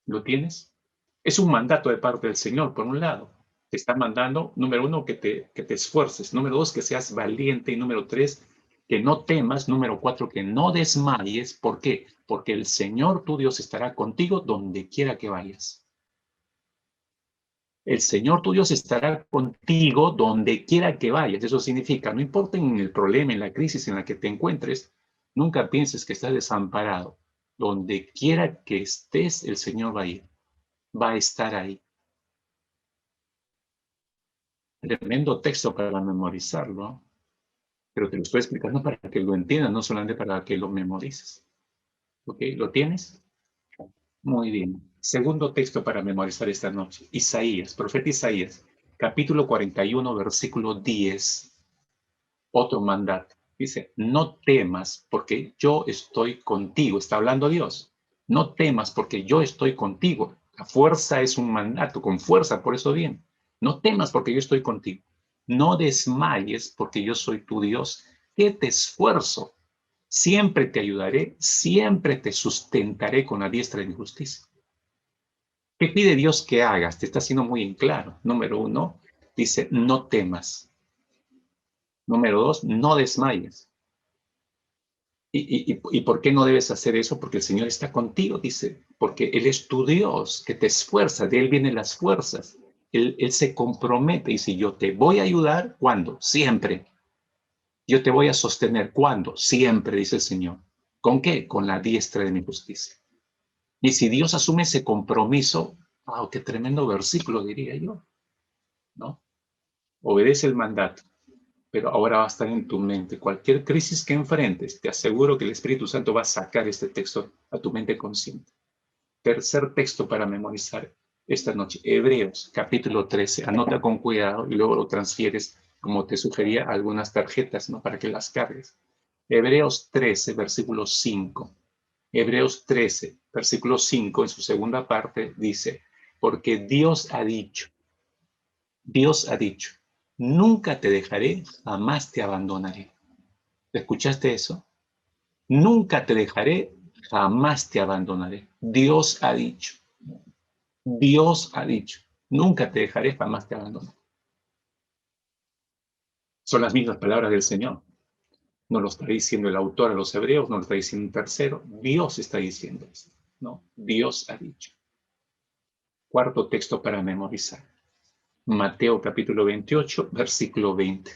¿Lo tienes? Es un mandato de parte del Señor, por un lado. Te está mandando, número 1, que te esfuerces. Número 2, que seas valiente. Y número 3, que no temas. Número 4, que no desmayes. ¿Por qué? Porque el Señor tu Dios estará contigo donde quiera que vayas. El Señor tu Dios estará contigo donde quiera que vayas. Eso significa, no importa en el problema, en la crisis en la que te encuentres, nunca pienses que estás desamparado. Donde quiera que estés, el Señor va a ir. Va a estar ahí. Tremendo texto para memorizarlo, pero te lo estoy explicando para que lo entiendas, no solamente para que lo memorices. ¿Ok? ¿Lo tienes? Muy bien. Segundo texto para memorizar esta noche. Isaías, profeta Isaías, capítulo 41, versículo 10. Otro mandato. Dice, no temas porque yo estoy contigo. Está hablando Dios. No temas porque yo estoy contigo. La fuerza es un mandato, con fuerza, por eso bien. No temas porque yo estoy contigo. No desmayes porque yo soy tu Dios, que te esfuerzo. Siempre te ayudaré, siempre te sustentaré con la diestra de mi justicia. ¿Qué pide Dios que hagas? Te está haciendo muy en claro. Número 1, dice, no temas. Número 2, no desmayes. ¿Y por qué no debes hacer eso? Porque el Señor está contigo, dice, porque Él es tu Dios, que te esfuerza, de Él vienen las fuerzas. Él se compromete y dice, yo te voy a ayudar, ¿cuándo? Siempre. Yo te voy a sostener, ¿cuándo? Siempre, dice el Señor. ¿Con qué? Con la diestra de mi justicia. Y si Dios asume ese compromiso, ¡wow! ¡Qué tremendo versículo, diría yo! ¿No? Obedece el mandato. Pero ahora va a estar en tu mente. Cualquier crisis que enfrentes, te aseguro que el Espíritu Santo va a sacar este texto a tu mente consciente. Tercer texto para memorizar esta noche, Hebreos, capítulo 13. Anota con cuidado y luego lo transfieres, como te sugería, a algunas tarjetas, ¿no? Para que las cargues. Hebreos 13, versículo 5. Hebreos 13, versículo 5, en su segunda parte, dice, porque Dios ha dicho, nunca te dejaré, jamás te abandonaré. ¿Escuchaste eso? Nunca te dejaré, jamás te abandonaré. Dios ha dicho, nunca te dejaré, jamás te abandonaré. Son las mismas palabras del Señor. No lo está diciendo el autor a los hebreos, no lo está diciendo un tercero. Dios está diciendo esto, ¿no? Dios ha dicho. Cuarto texto para memorizar. Mateo capítulo 28, versículo 20.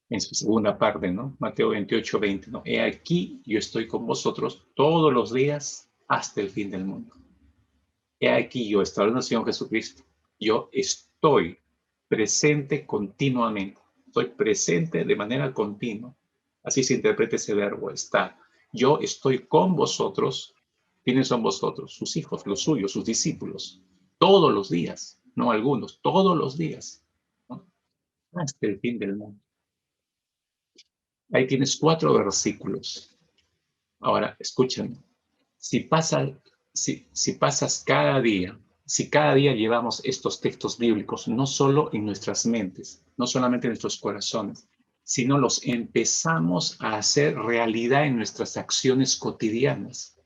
En su segunda parte, ¿no? Mateo 28, 20, ¿no? He aquí, yo estoy con vosotros todos los días hasta el fin del mundo. He aquí, yo estoy hablando del Señor Jesucristo. Yo estoy presente continuamente. Estoy presente de manera continua. Así se interpreta ese verbo, estar. Yo estoy con vosotros. ¿Quiénes son vosotros? Sus hijos, los suyos, sus discípulos. Todos los días, no algunos, todos los días, ¿no? Hasta el fin del mundo. Ahí tienes 4 versículos. Ahora, escúchame. Si pasas cada día, si cada día llevamos estos textos bíblicos, no solo en nuestras mentes, no solamente en nuestros corazones, sino los empezamos a hacer realidad en nuestras acciones cotidianas,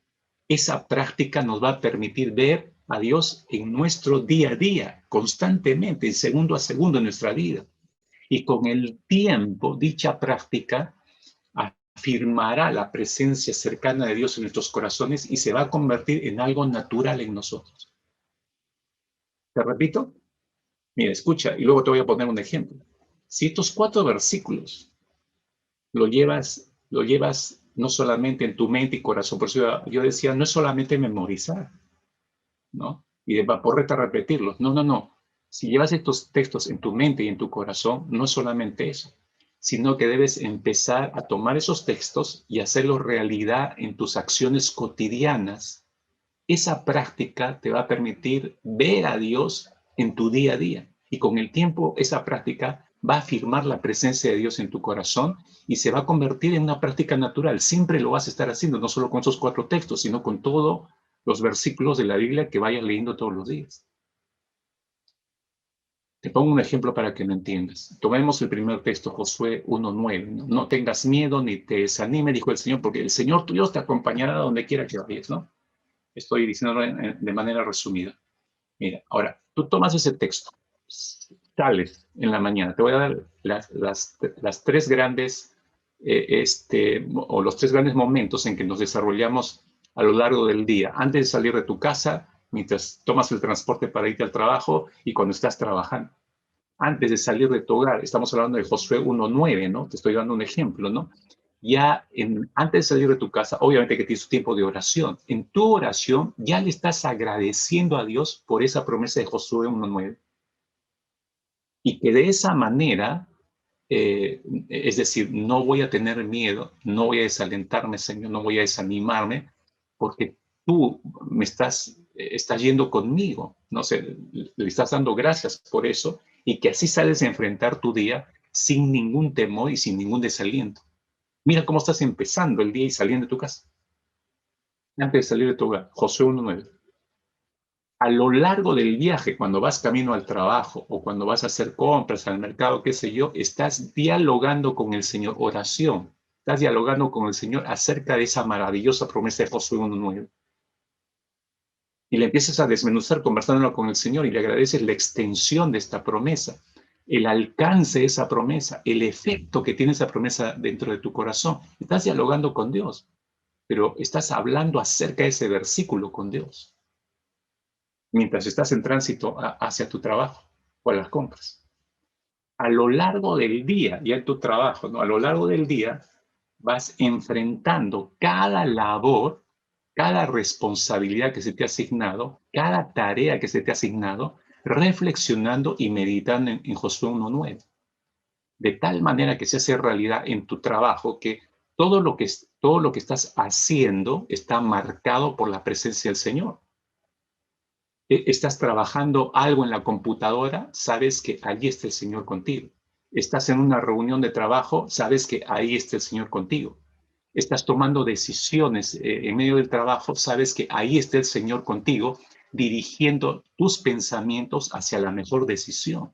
esa práctica nos va a permitir ver a Dios en nuestro día a día, constantemente, segundo a segundo en nuestra vida. Y con el tiempo, dicha práctica afirmará la presencia cercana de Dios en nuestros corazones y se va a convertir en algo natural en nosotros. ¿Te repito? Mira, escucha, y luego te voy a poner un ejemplo. Si estos 4 versículos lo llevas no solamente en tu mente y corazón, por eso yo decía, no es solamente memorizar, ¿no? Y de vaporreta repetirlos. No, no, no. Si llevas estos textos en tu mente y en tu corazón, no es solamente eso, sino que debes empezar a tomar esos textos y hacerlos realidad en tus acciones cotidianas. Esa práctica te va a permitir ver a Dios en tu día a día. Y con el tiempo, esa práctica va a afirmar la presencia de Dios en tu corazón y se va a convertir en una práctica natural. Siempre lo vas a estar haciendo, no solo con esos 4 textos, sino con todos los versículos de la Biblia que vayas leyendo todos los días. Te pongo un ejemplo para que lo entiendas. Tomemos el primer texto, Josué 1:9. No tengas miedo ni te desanime, dijo el Señor, porque el Señor tu Dios te acompañará donde quiera que vayas, ¿no? Estoy diciéndolo de manera resumida. Mira, ahora, tú tomas ese texto, sales en la mañana, te voy a dar las 3 grandes, o los 3 grandes momentos en que nos desarrollamos a lo largo del día, antes de salir de tu casa, mientras tomas el transporte para irte al trabajo y cuando estás trabajando. Antes de salir de tu hogar, estamos hablando de Josué 1:9, ¿no? Te estoy dando un ejemplo, ¿no? Ya antes de salir de tu casa, obviamente que tienes un tiempo de oración. En tu oración ya le estás agradeciendo a Dios por esa promesa de Josué 1:9. Y que de esa manera, es decir, no voy a tener miedo, no voy a desalentarme, Señor, no voy a desanimarme, porque tú estás yendo conmigo. No sé, le estás dando gracias por eso y que así sales a enfrentar tu día sin ningún temor y sin ningún desaliento. Mira cómo estás empezando el día y saliendo de tu casa. Antes de salir de tu hogar, Josué 1:9. A lo largo del viaje, cuando vas camino al trabajo o cuando vas a hacer compras al mercado, qué sé yo, estás dialogando con el Señor, oración. Estás dialogando con el Señor acerca de esa maravillosa promesa de Josué 1:9. Y le empiezas a desmenuzar conversándolo con el Señor y le agradeces la extensión de esta promesa, el alcance de esa promesa, el efecto que tiene esa promesa dentro de tu corazón. Estás dialogando con Dios, pero estás hablando acerca de ese versículo con Dios mientras estás en tránsito hacia tu trabajo o a las compras. A lo largo del día, ya en tu trabajo, ¿no? A lo largo del día vas enfrentando cada labor, cada responsabilidad que se te ha asignado, cada tarea que se te ha asignado, reflexionando y meditando en Josué 1:9. De tal manera que se hace realidad en tu trabajo que todo lo que estás haciendo está marcado por la presencia del Señor. Estás trabajando algo en la computadora, sabes que allí está el Señor contigo. Estás en una reunión de trabajo, sabes que ahí está el Señor contigo. Estás tomando decisiones en medio del trabajo, sabes que ahí está el Señor contigo, dirigiendo tus pensamientos hacia la mejor decisión.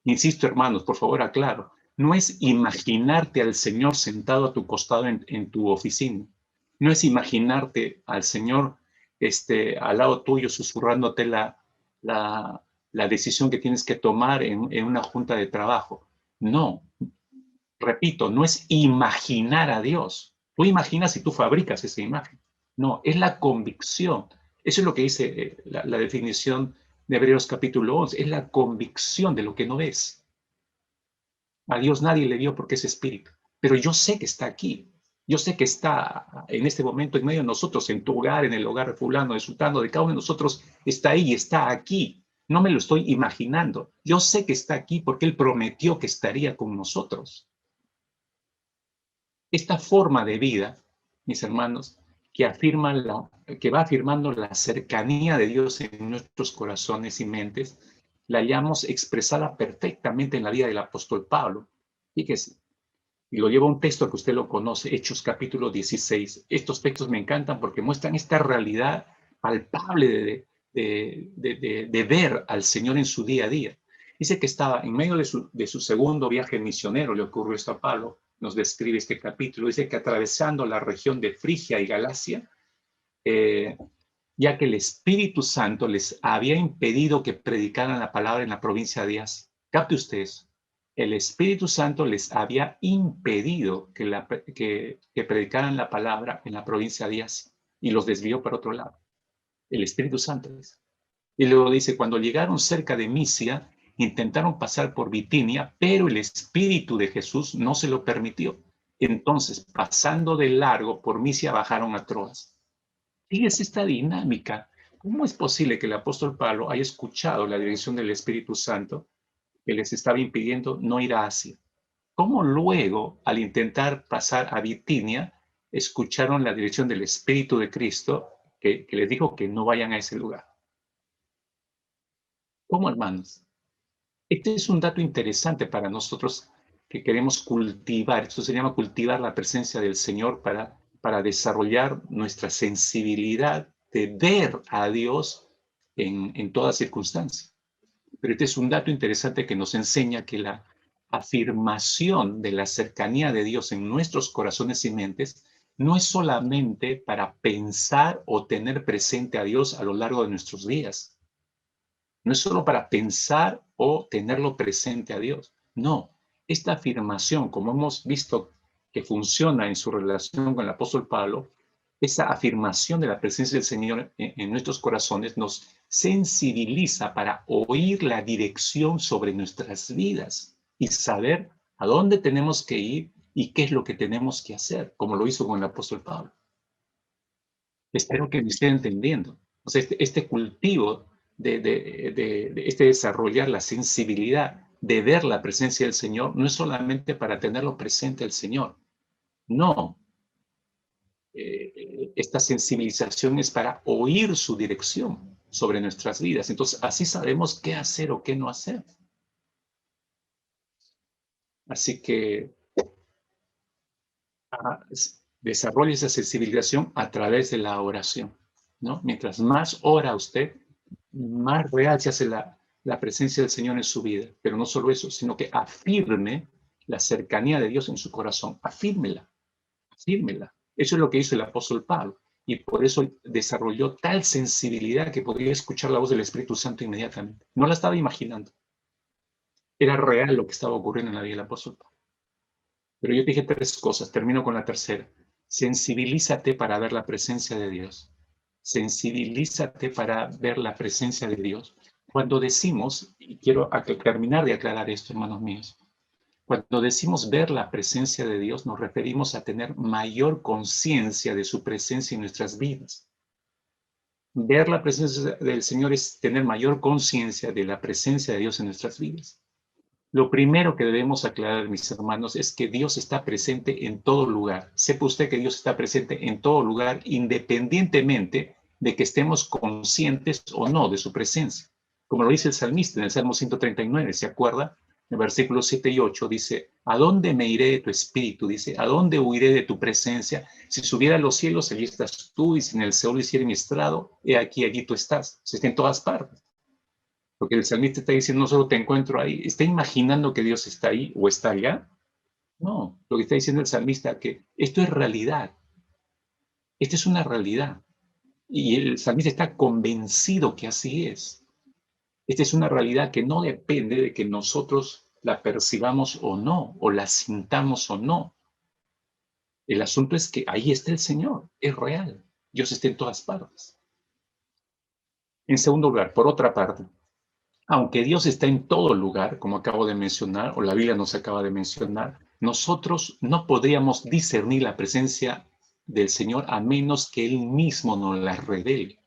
Insisto, hermanos, por favor, aclaro. No es imaginarte al Señor sentado a tu costado en tu oficina. No es imaginarte al Señor al lado tuyo susurrándote la decisión que tienes que tomar en una junta de trabajo. No, repito, no es imaginar a Dios. Tú imaginas y tú fabricas esa imagen. No, es la convicción. Eso es lo que dice la definición de Hebreos capítulo 11. Es la convicción de lo que no ves. A Dios nadie le dio porque es espíritu. Pero yo sé que está aquí. Yo sé que está en este momento en medio de nosotros, en tu hogar, en el hogar de fulano, de sultano, de cada uno de nosotros. Está ahí, está aquí. No me lo estoy imaginando. Yo sé que está aquí porque Él prometió que estaría con nosotros. Esta forma de vida, mis hermanos, que va afirmando la cercanía de Dios en nuestros corazones y mentes, la hallamos expresada perfectamente en la vida del apóstol Pablo. Fíjese, y lo lleva un texto que usted lo conoce, Hechos capítulo 16. Estos textos me encantan porque muestran esta realidad palpable de ver al Señor en su día a día. Dice que estaba en medio de su segundo viaje misionero, le ocurrió esto a Pablo, nos describe este capítulo, dice que atravesando la región de Frigia y Galacia, ya que el Espíritu Santo les había impedido que predicaran la palabra en la provincia de Asia. Capte ustedes, el Espíritu Santo les había impedido que predicaran la palabra en la provincia de Asia y los desvió para otro lado. El Espíritu Santo dice. Y luego dice, cuando llegaron cerca de Misia, intentaron pasar por Bitinia, pero el Espíritu de Jesús no se lo permitió. Entonces, pasando de largo por Misia, bajaron a Troas. Fíjese esta dinámica. ¿Cómo es posible que el apóstol Pablo haya escuchado la dirección del Espíritu Santo que les estaba impidiendo no ir a Asia? ¿Cómo luego, al intentar pasar a Bitinia, escucharon la dirección del Espíritu de Cristo que les dijo que no vayan a ese lugar? ¿Cómo, hermanos? Este es un dato interesante para nosotros que queremos cultivar. Esto se llama cultivar la presencia del Señor para desarrollar nuestra sensibilidad de ver a Dios en toda circunstancia. Pero este es un dato interesante que nos enseña que la afirmación de la cercanía de Dios en nuestros corazones y mentes no es solamente para pensar o tener presente a Dios a lo largo de nuestros días. No es solo para pensar o tenerlo presente a Dios. No, esta afirmación, como hemos visto que funciona en su relación con el apóstol Pablo, esa afirmación de la presencia del Señor en nuestros corazones nos sensibiliza para oír la dirección sobre nuestras vidas y saber a dónde tenemos que ir y qué es lo que tenemos que hacer, como lo hizo con el apóstol Pablo. Espero que me esté entendiendo. O sea, este cultivo de este desarrollar la sensibilidad de ver la presencia del Señor no es solamente para tenerlo presente el Señor. No. Esta sensibilización es para oír su dirección sobre nuestras vidas. Entonces, así sabemos qué hacer o qué no hacer. Así que desarrolle esa sensibilización a través de la oración, ¿no? Mientras más ora usted, más real se hace la presencia del Señor en su vida. Pero no solo eso, sino que afirme la cercanía de Dios en su corazón. Afírmela, afírmela. Eso es lo que hizo el apóstol Pablo. Y por eso desarrolló tal sensibilidad que podía escuchar la voz del Espíritu Santo inmediatamente. No la estaba imaginando. Era real lo que estaba ocurriendo en la vida del apóstol Pablo. Pero yo te dije tres cosas. Termino con la tercera. Sensibilízate para ver la presencia de Dios. Sensibilízate para ver la presencia de Dios. Cuando decimos, y quiero terminar de aclarar esto, hermanos míos, cuando decimos ver la presencia de Dios, nos referimos a tener mayor conciencia de su presencia en nuestras vidas. Ver la presencia del Señor es tener mayor conciencia de la presencia de Dios en nuestras vidas. Lo primero que debemos aclarar, mis hermanos, es que Dios está presente en todo lugar. Sepa usted que Dios está presente en todo lugar, independientemente de que estemos conscientes o no de su presencia. Como lo dice el salmista en el Salmo 139, ¿se acuerda? En versículos 7 y 8 dice, ¿a dónde me iré de tu espíritu? Dice, ¿a dónde huiré de tu presencia? Si subiera a los cielos, allí estás tú, y si en el Seol hiciera mi estrado, he aquí, allí tú estás. O sea, está en todas partes. Porque el salmista está diciendo, no solo te encuentro ahí, ¿está imaginando que Dios está ahí o está allá? No, lo que está diciendo el salmista es que esto es realidad. Esta es una realidad. Y el salmista está convencido que así es. Esta es una realidad que no depende de que nosotros la percibamos o no, o la sintamos o no. El asunto es que ahí está el Señor, es real. Dios está en todas partes. En segundo lugar, por otra parte, aunque Dios está en todo lugar, como acabo de mencionar, o la Biblia nos acaba de mencionar, nosotros no podríamos discernir la presencia del Señor a menos que Él mismo nos la revele.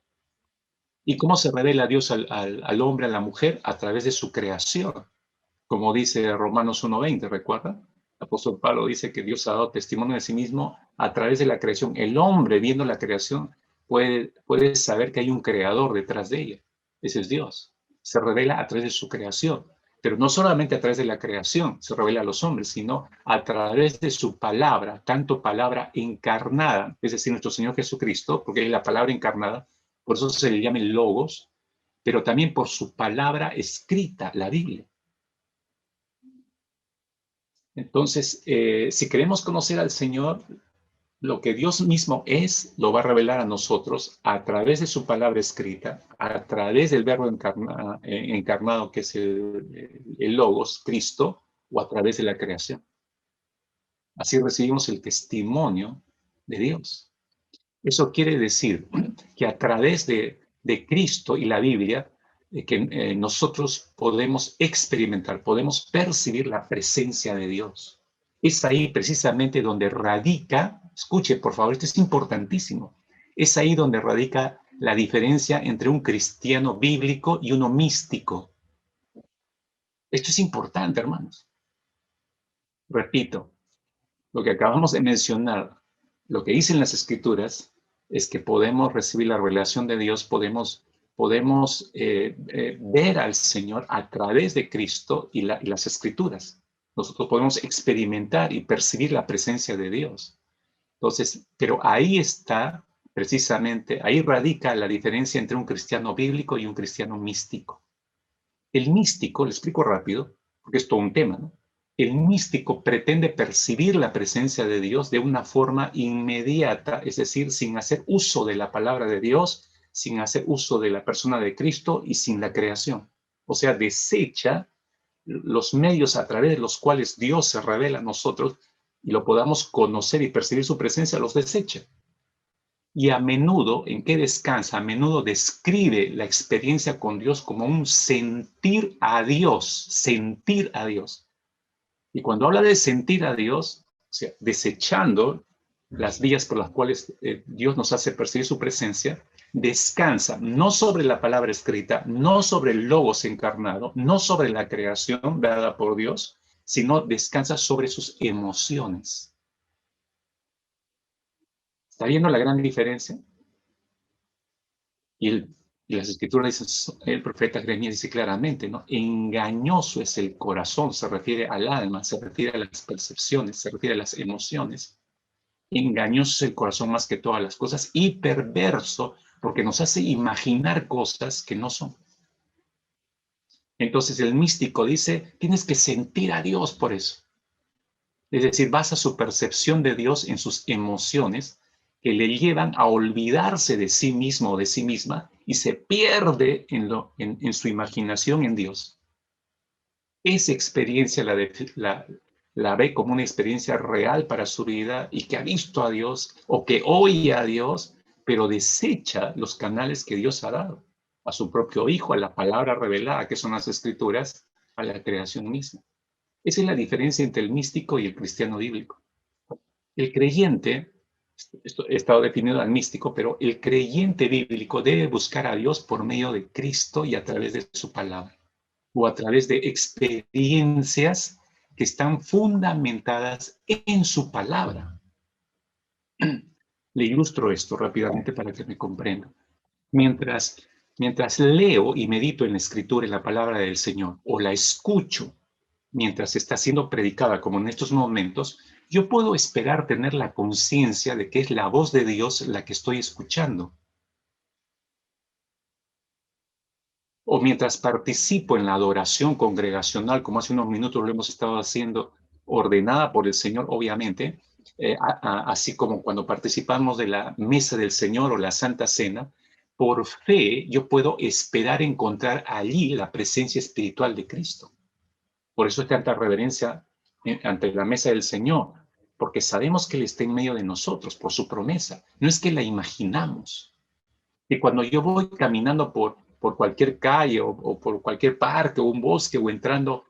¿Y cómo se revela Dios al hombre, a la mujer? A través de su creación. Como dice Romanos 1:20, ¿recuerda? El apóstol Pablo dice que Dios ha dado testimonio de sí mismo a través de la creación. El hombre, viendo la creación, puede saber que hay un creador detrás de ella. Ese es Dios. Se revela a través de su creación. Pero no solamente a través de la creación se revela a los hombres, sino a través de su palabra, tanto palabra encarnada, es decir, nuestro Señor Jesucristo, porque es la palabra encarnada, por eso se le llama logos, pero también por su palabra escrita, la Biblia. Entonces, si queremos conocer al Señor, lo que Dios mismo es, lo va a revelar a nosotros a través de su palabra escrita, a través del verbo encarnado, que es el Logos, Cristo, o a través de la creación. Así recibimos el testimonio de Dios. Eso quiere decir que a través de Cristo y la Biblia, que nosotros podemos experimentar, podemos percibir la presencia de Dios. Es ahí precisamente donde radica, escuche por favor, esto es importantísimo, es ahí donde radica la diferencia entre un cristiano bíblico y uno místico. Esto es importante, hermanos. Repito, lo que acabamos de mencionar, lo que dicen las Escrituras, es que podemos recibir la revelación de Dios, podemos ver al Señor a través de Cristo y las Escrituras. Nosotros podemos experimentar y percibir la presencia de Dios. Entonces, pero ahí está, precisamente, ahí radica la diferencia entre un cristiano bíblico y un cristiano místico. El místico, le explico rápido, porque es todo un tema, ¿no? El místico pretende percibir la presencia de Dios de una forma inmediata, es decir, sin hacer uso de la palabra de Dios, sin hacer uso de la persona de Cristo y sin la creación. O sea, desecha los medios a través de los cuales Dios se revela a nosotros y lo podamos conocer y percibir su presencia, los desecha. Y a menudo, ¿en qué descansa? A menudo describe la experiencia con Dios como un sentir a Dios, sentir a Dios. Y cuando habla de sentir a Dios, o sea, desechando las vías por las cuales Dios nos hace percibir su presencia, descansa no sobre la palabra escrita, no sobre el logos encarnado, no sobre la creación dada por Dios, sino descansa sobre sus emociones. ¿Está viendo la gran diferencia? Y las Escrituras dicen, el profeta Jeremías dice claramente, ¿no? Engañoso es el corazón, se refiere al alma, se refiere a las percepciones, se refiere a las emociones. Engañoso es el corazón más que todas las cosas y perverso porque nos hace imaginar cosas que no son. Entonces el místico dice, tienes que sentir a Dios por eso. Es decir, basa su percepción de Dios en sus emociones que le llevan a olvidarse de sí mismo o de sí misma y se pierde en su imaginación en Dios. Esa experiencia la ve como una experiencia real para su vida y que ha visto a Dios o que oye a Dios, pero desecha los canales que Dios ha dado a su propio Hijo, a la palabra revelada, que son las Escrituras, a la creación misma. Esa es la diferencia entre el místico y el cristiano bíblico. El creyente, esto he estado definido al místico, pero el creyente bíblico debe buscar a Dios por medio de Cristo y a través de su palabra, o a través de experiencias que están fundamentadas en su palabra. Le ilustro esto rápidamente para que me comprenda. Mientras leo y medito en la Escritura, en la palabra del Señor, o la escucho mientras está siendo predicada, como en estos momentos, yo puedo esperar tener la conciencia de que es la voz de Dios la que estoy escuchando. O mientras participo en la adoración congregacional, como hace unos minutos lo hemos estado haciendo, ordenada por el Señor, obviamente, así como cuando participamos de la mesa del Señor o la Santa Cena, por fe yo puedo esperar encontrar allí la presencia espiritual de Cristo. Por eso es tanta reverencia ante la mesa del Señor, porque sabemos que Él está en medio de nosotros por su promesa. No es que la imaginamos. Y cuando yo voy caminando por cualquier calle o por cualquier parque o un bosque o entrando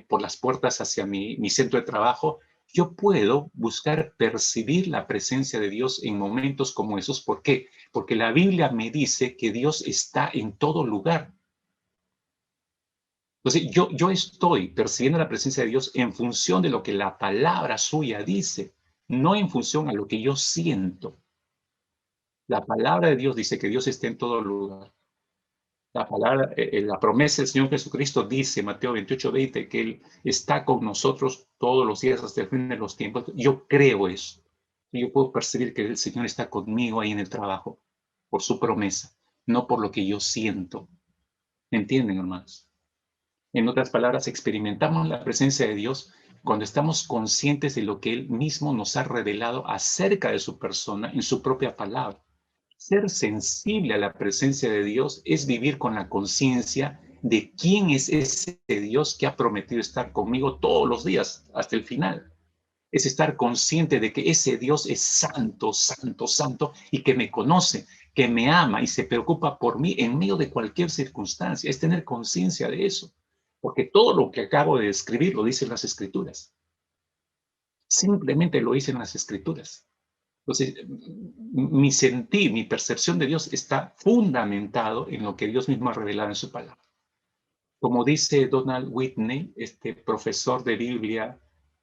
por las puertas hacia mi centro de trabajo, yo puedo buscar percibir la presencia de Dios en momentos como esos. ¿Por qué? Porque la Biblia me dice que Dios está en todo lugar. Entonces, yo estoy percibiendo la presencia de Dios en función de lo que la palabra suya dice, no en función a lo que yo siento. La palabra de Dios dice que Dios está en todo lugar. La promesa del Señor Jesucristo dice, Mateo 28:20, que Él está con nosotros todos los días hasta el fin de los tiempos. Yo creo eso. Yo puedo percibir que el Señor está conmigo ahí en el trabajo por su promesa, no por lo que yo siento. ¿Entienden, hermanos? En otras palabras, experimentamos la presencia de Dios cuando estamos conscientes de lo que Él mismo nos ha revelado acerca de su persona en su propia palabra. Ser sensible a la presencia de Dios es vivir con la conciencia de quién es ese Dios que ha prometido estar conmigo todos los días hasta el final. Es estar consciente de que ese Dios es santo, santo, santo, y que me conoce, que me ama y se preocupa por mí en medio de cualquier circunstancia. Es tener conciencia de eso, porque todo lo que acabo de describir lo dicen las Escrituras. Simplemente lo dicen las Escrituras. Entonces, mi sentir, mi percepción de Dios está fundamentado en lo que Dios mismo ha revelado en su palabra. Como dice Donald Whitney, este profesor de Biblia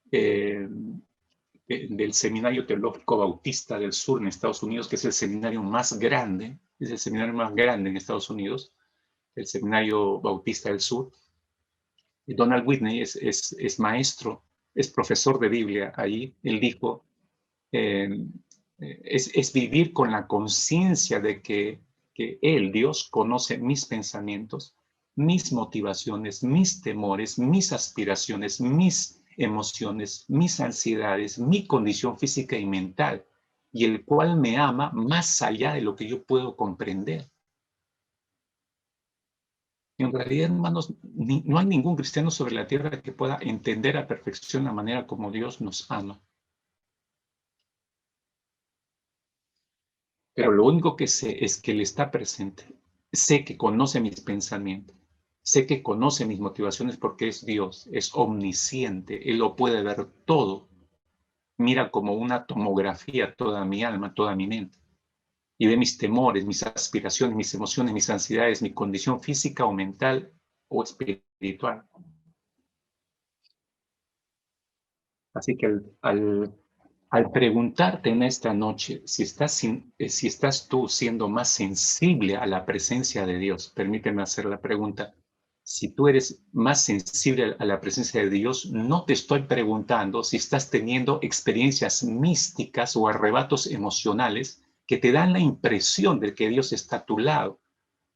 del Seminario Teológico Bautista del Sur en Estados Unidos, que es el seminario más grande, es el seminario más grande en Estados Unidos, el Seminario Bautista del Sur. Donald Whitney es maestro, es profesor de Biblia ahí. Él dijo, es vivir con la conciencia de que Él, Dios, conoce mis pensamientos, mis motivaciones, mis temores, mis aspiraciones, mis emociones, mis ansiedades, mi condición física y mental, y el cual me ama más allá de lo que yo puedo comprender. En realidad, hermanos, no hay ningún cristiano sobre la tierra que pueda entender a perfección la manera como Dios nos ama. Pero lo único que sé es que Él está presente. Sé que conoce mis pensamientos. Sé que conoce mis motivaciones porque es Dios, es omnisciente. Él lo puede ver todo. Mira como una tomografía toda mi alma, toda mi mente. Y ve mis temores, mis aspiraciones, mis emociones, mis ansiedades, mi condición física o mental o espiritual. Así que al preguntarte en esta noche si estás tú siendo más sensible a la presencia de Dios, permíteme hacer la pregunta. Si tú eres más sensible a la presencia de Dios, no te estoy preguntando si estás teniendo experiencias místicas o arrebatos emocionales que te dan la impresión de que Dios está a tu lado.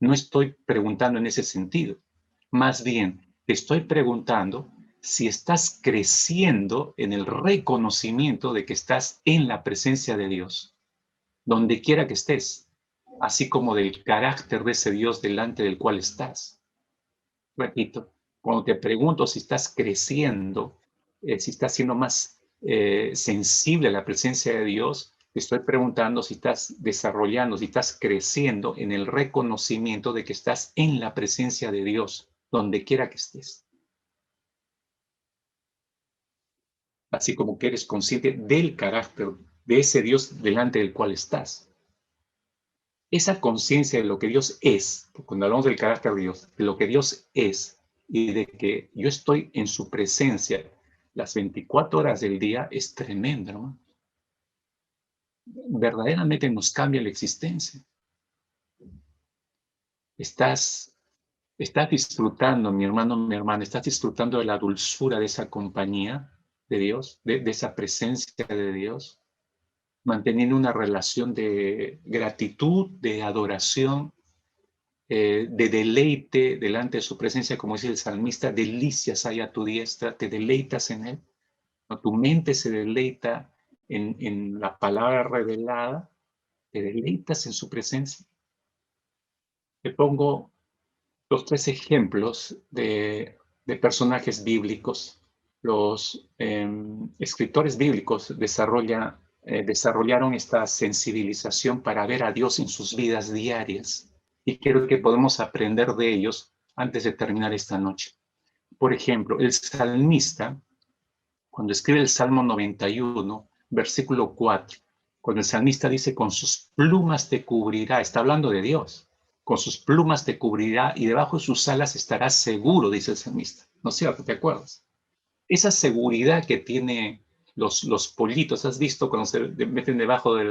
No estoy preguntando en ese sentido. Más bien, te estoy preguntando si estás creciendo en el reconocimiento de que estás en la presencia de Dios, donde quiera que estés, así como del carácter de ese Dios delante del cual estás. Repito, cuando te pregunto si estás creciendo, si estás siendo más sensible a la presencia de Dios, te estoy preguntando si estás desarrollando, si estás creciendo en el reconocimiento de que estás en la presencia de Dios, donde quiera que estés. Así como que eres consciente del carácter de ese Dios delante del cual estás. Esa conciencia de lo que Dios es, cuando hablamos del carácter de Dios, de lo que Dios es y de que yo estoy en su presencia las 24 horas del día, es tremendo, ¿no? Verdaderamente nos cambia la existencia. Estás disfrutando, mi hermano, mi hermana, estás disfrutando de la dulzura de esa compañía de Dios, de esa presencia de Dios, manteniendo una relación de gratitud, de adoración, de deleite delante de su presencia, como dice el salmista, delicias hay a tu diestra, te deleitas en él, ¿no? Tu mente se deleita en la palabra revelada, te deleitas en su presencia. Te pongo los 3 ejemplos de personajes bíblicos. Los escritores bíblicos desarrollaron esta sensibilización para ver a Dios en sus vidas diarias. Y creo que podemos aprender de ellos antes de terminar esta noche. Por ejemplo, el salmista, cuando escribe el Salmo 91, versículo 4, cuando el salmista dice, con sus plumas te cubrirá, está hablando de Dios, con sus plumas te cubrirá y debajo de sus alas estarás seguro, dice el salmista. ¿No es cierto? ¿Te acuerdas? Esa seguridad que tiene los pollitos, ¿has visto cuando se meten debajo de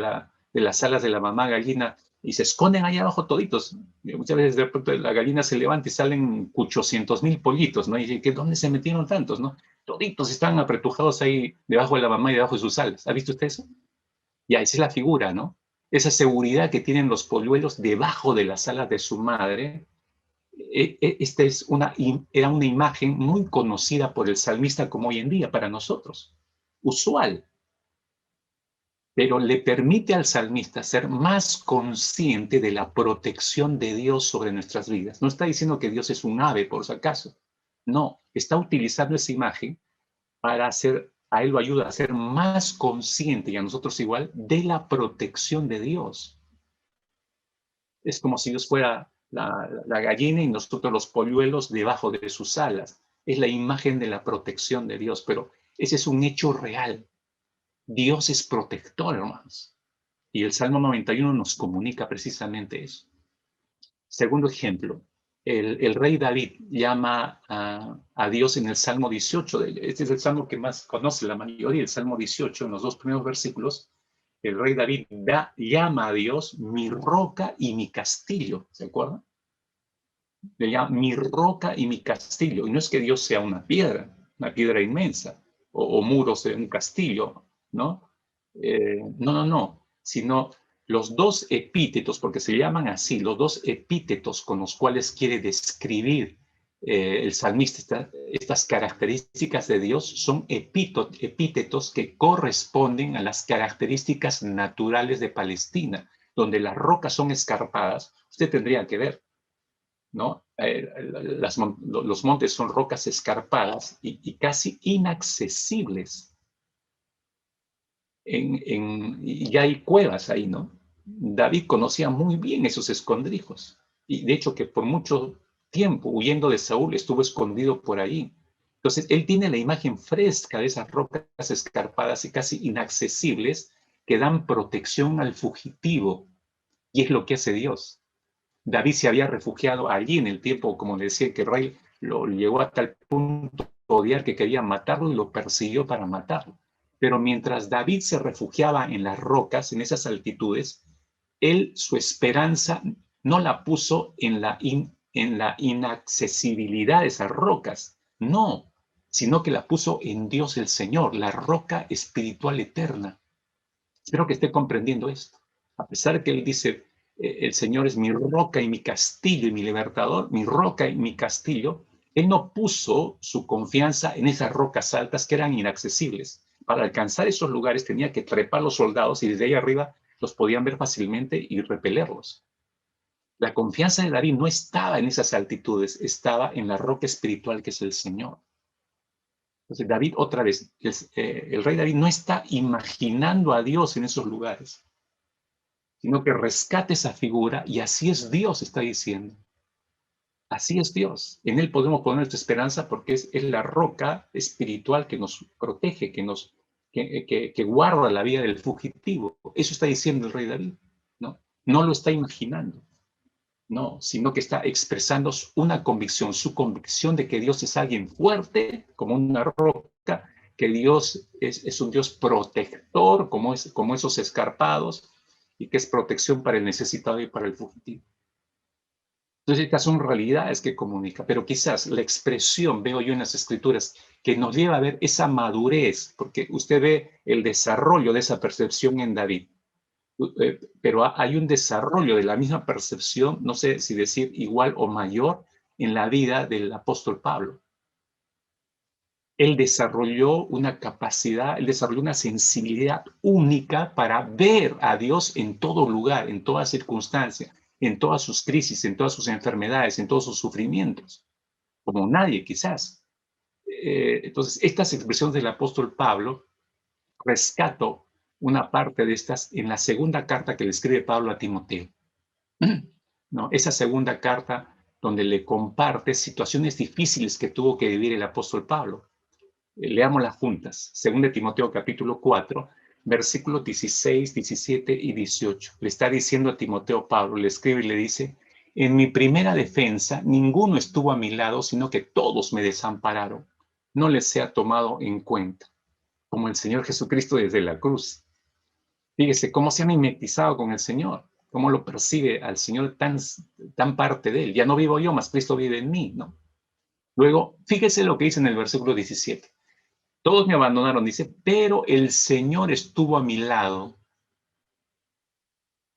las alas de la mamá gallina y se esconden ahí abajo toditos? Muchas veces de pronto la gallina se levanta y salen 800,000 pollitos, ¿no? Y dice, ¿dónde se metieron tantos, no? Toditos están apretujados ahí debajo de la mamá y debajo de sus alas. ¿Ha visto usted eso? Ya, esa es la figura, ¿no? Esa seguridad que tienen los polluelos debajo de las alas de su madre. Esta era una imagen muy conocida por el salmista como hoy en día para nosotros, usual. pero le permite al salmista ser más consciente de la protección de Dios sobre nuestras vidas. No está diciendo que Dios es un ave, por si acaso. No, está utilizando esa imagen para hacer, a él lo ayuda a ser más consciente, y a nosotros igual, de la protección de Dios. Es como si Dios fuera la gallina y nosotros los polluelos debajo de sus alas. Es la imagen de la protección de Dios, pero ese es un hecho real. Dios es protector, hermanos. Y el Salmo 91 nos comunica precisamente eso. Segundo ejemplo, el rey David llama a Dios en el Salmo 18. Este es el Salmo que más conoce la mayoría, el Salmo 18, en los dos primeros versículos. El rey David llama a Dios mi roca y mi castillo. ¿Se acuerdan? Le llama mi roca y mi castillo. Y no es que Dios sea una piedra inmensa, o muros de un castillo, ¿no? No, sino los dos epítetos, porque se llaman así, los dos epítetos con los cuales quiere describir el salmista estas características de Dios son epítetos que corresponden a las características naturales de Palestina, donde las rocas son escarpadas. Usted tendría que ver, ¿no? Los montes son rocas escarpadas y casi inaccesibles. Y hay cuevas ahí, ¿no? David conocía muy bien esos escondrijos. Y de hecho que por mucho tiempo, huyendo de Saúl, estuvo escondido por ahí. Entonces, él tiene la imagen fresca de esas rocas escarpadas y casi inaccesibles que dan protección al fugitivo. Y es lo que hace Dios. David se había refugiado allí en el tiempo, como le decía, que el rey lo llegó a tal punto de odiar que quería matarlo y lo persiguió para matarlo. Pero mientras David se refugiaba en las rocas, en esas altitudes, él su esperanza no la puso en la inaccesibilidad de esas rocas, no, sino que la puso en Dios el Señor, la roca espiritual eterna. Espero que esté comprendiendo esto. A pesar de que él dice, el Señor es mi roca y mi castillo y mi libertador, mi roca y mi castillo, él no puso su confianza en esas rocas altas que eran inaccesibles. Para alcanzar esos lugares tenía que trepar los soldados y desde ahí arriba los podían ver fácilmente y repelerlos. La confianza de David no estaba en esas altitudes, estaba en la roca espiritual que es el Señor. Entonces David, otra vez, el rey David no está imaginando a Dios en esos lugares, sino que rescata esa figura y así es Dios, está diciendo. Así es Dios. En Él podemos poner nuestra esperanza porque es la roca espiritual que nos protege, que guarda la vida del fugitivo. Eso está diciendo el rey David, ¿no? No lo está imaginando, no, sino que está expresando una convicción, su convicción de que Dios es alguien fuerte, como una roca, que Dios es un Dios protector, como esos escarpados, y que es protección para el necesitado y para el fugitivo. Entonces, estas son realidades que comunica, pero quizás la expresión, veo yo en las escrituras, que nos lleva a ver esa madurez, porque usted ve el desarrollo de esa percepción en David, pero hay un desarrollo de la misma percepción, no sé si decir igual o mayor, en la vida del apóstol Pablo. Él desarrolló una capacidad, él desarrolló una sensibilidad única para ver a Dios en todo lugar, en toda circunstancia, en todas sus crisis, en todas sus enfermedades, en todos sus sufrimientos, como nadie quizás. Entonces, estas expresiones del apóstol Pablo, rescato una parte de estas en la segunda carta que le escribe Pablo a Timoteo. ¿No? Esa segunda carta donde le comparte situaciones difíciles que tuvo que vivir el apóstol Pablo. Leámoslas juntas. 2 Timoteo capítulo 4, versículos 16, 17 y 18. Le está diciendo a Timoteo Pablo, le escribe y le dice, en mi primera defensa ninguno estuvo a mi lado, sino que todos me desampararon. No les sea tomado en cuenta, como el Señor Jesucristo desde la cruz. Fíjese cómo se ha mimetizado con el Señor, cómo lo percibe al Señor tan parte de él. Ya no vivo yo, mas Cristo vive en mí, ¿no? Luego, fíjese lo que dice en el versículo 17. Todos me abandonaron, dice, pero el Señor estuvo a mi lado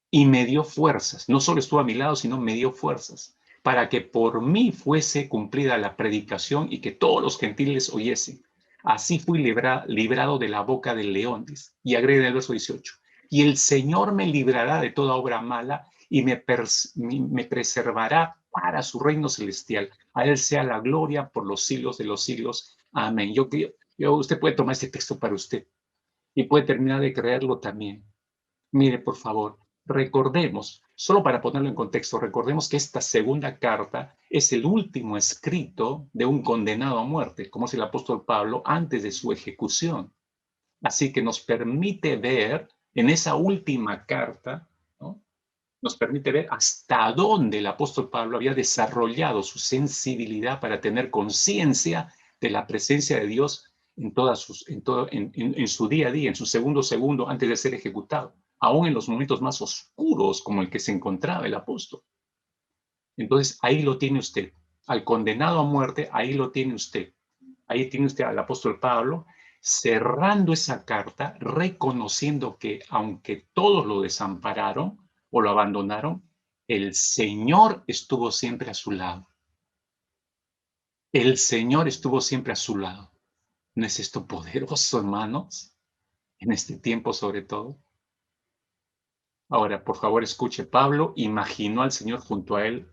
y me dio fuerzas. No solo estuvo a mi lado, sino me dio fuerzas para que por mí fuese cumplida la predicación y que todos los gentiles oyesen. Así fui librado de la boca del león, dice. Y agrega el verso 18. y el Señor me librará de toda obra mala y me preservará para su reino celestial. A Él sea la gloria por los siglos de los siglos. Amén. Usted puede tomar este texto para usted y puede terminar de creerlo también. Mire, por favor, recordemos, solo para ponerlo en contexto, recordemos que esta segunda carta es el último escrito de un condenado a muerte, como es el apóstol Pablo, antes de su ejecución. Así que nos permite ver en esa última carta, ¿no? Nos permite ver hasta dónde el apóstol Pablo había desarrollado su sensibilidad para tener conciencia de la presencia de Dios en su día a día, en su segundo antes de ser ejecutado, aún en los momentos más oscuros como el que se encontraba el apóstol. Entonces, ahí lo tiene usted. Al condenado a muerte, ahí lo tiene usted. Ahí tiene usted al apóstol Pablo cerrando esa carta, reconociendo que aunque todos lo desampararon o lo abandonaron, el Señor estuvo siempre a su lado. El Señor estuvo siempre a su lado. ¿No es esto poderoso, hermanos? En este tiempo sobre todo. Ahora, por favor, escuche. Pablo imaginó al Señor junto a él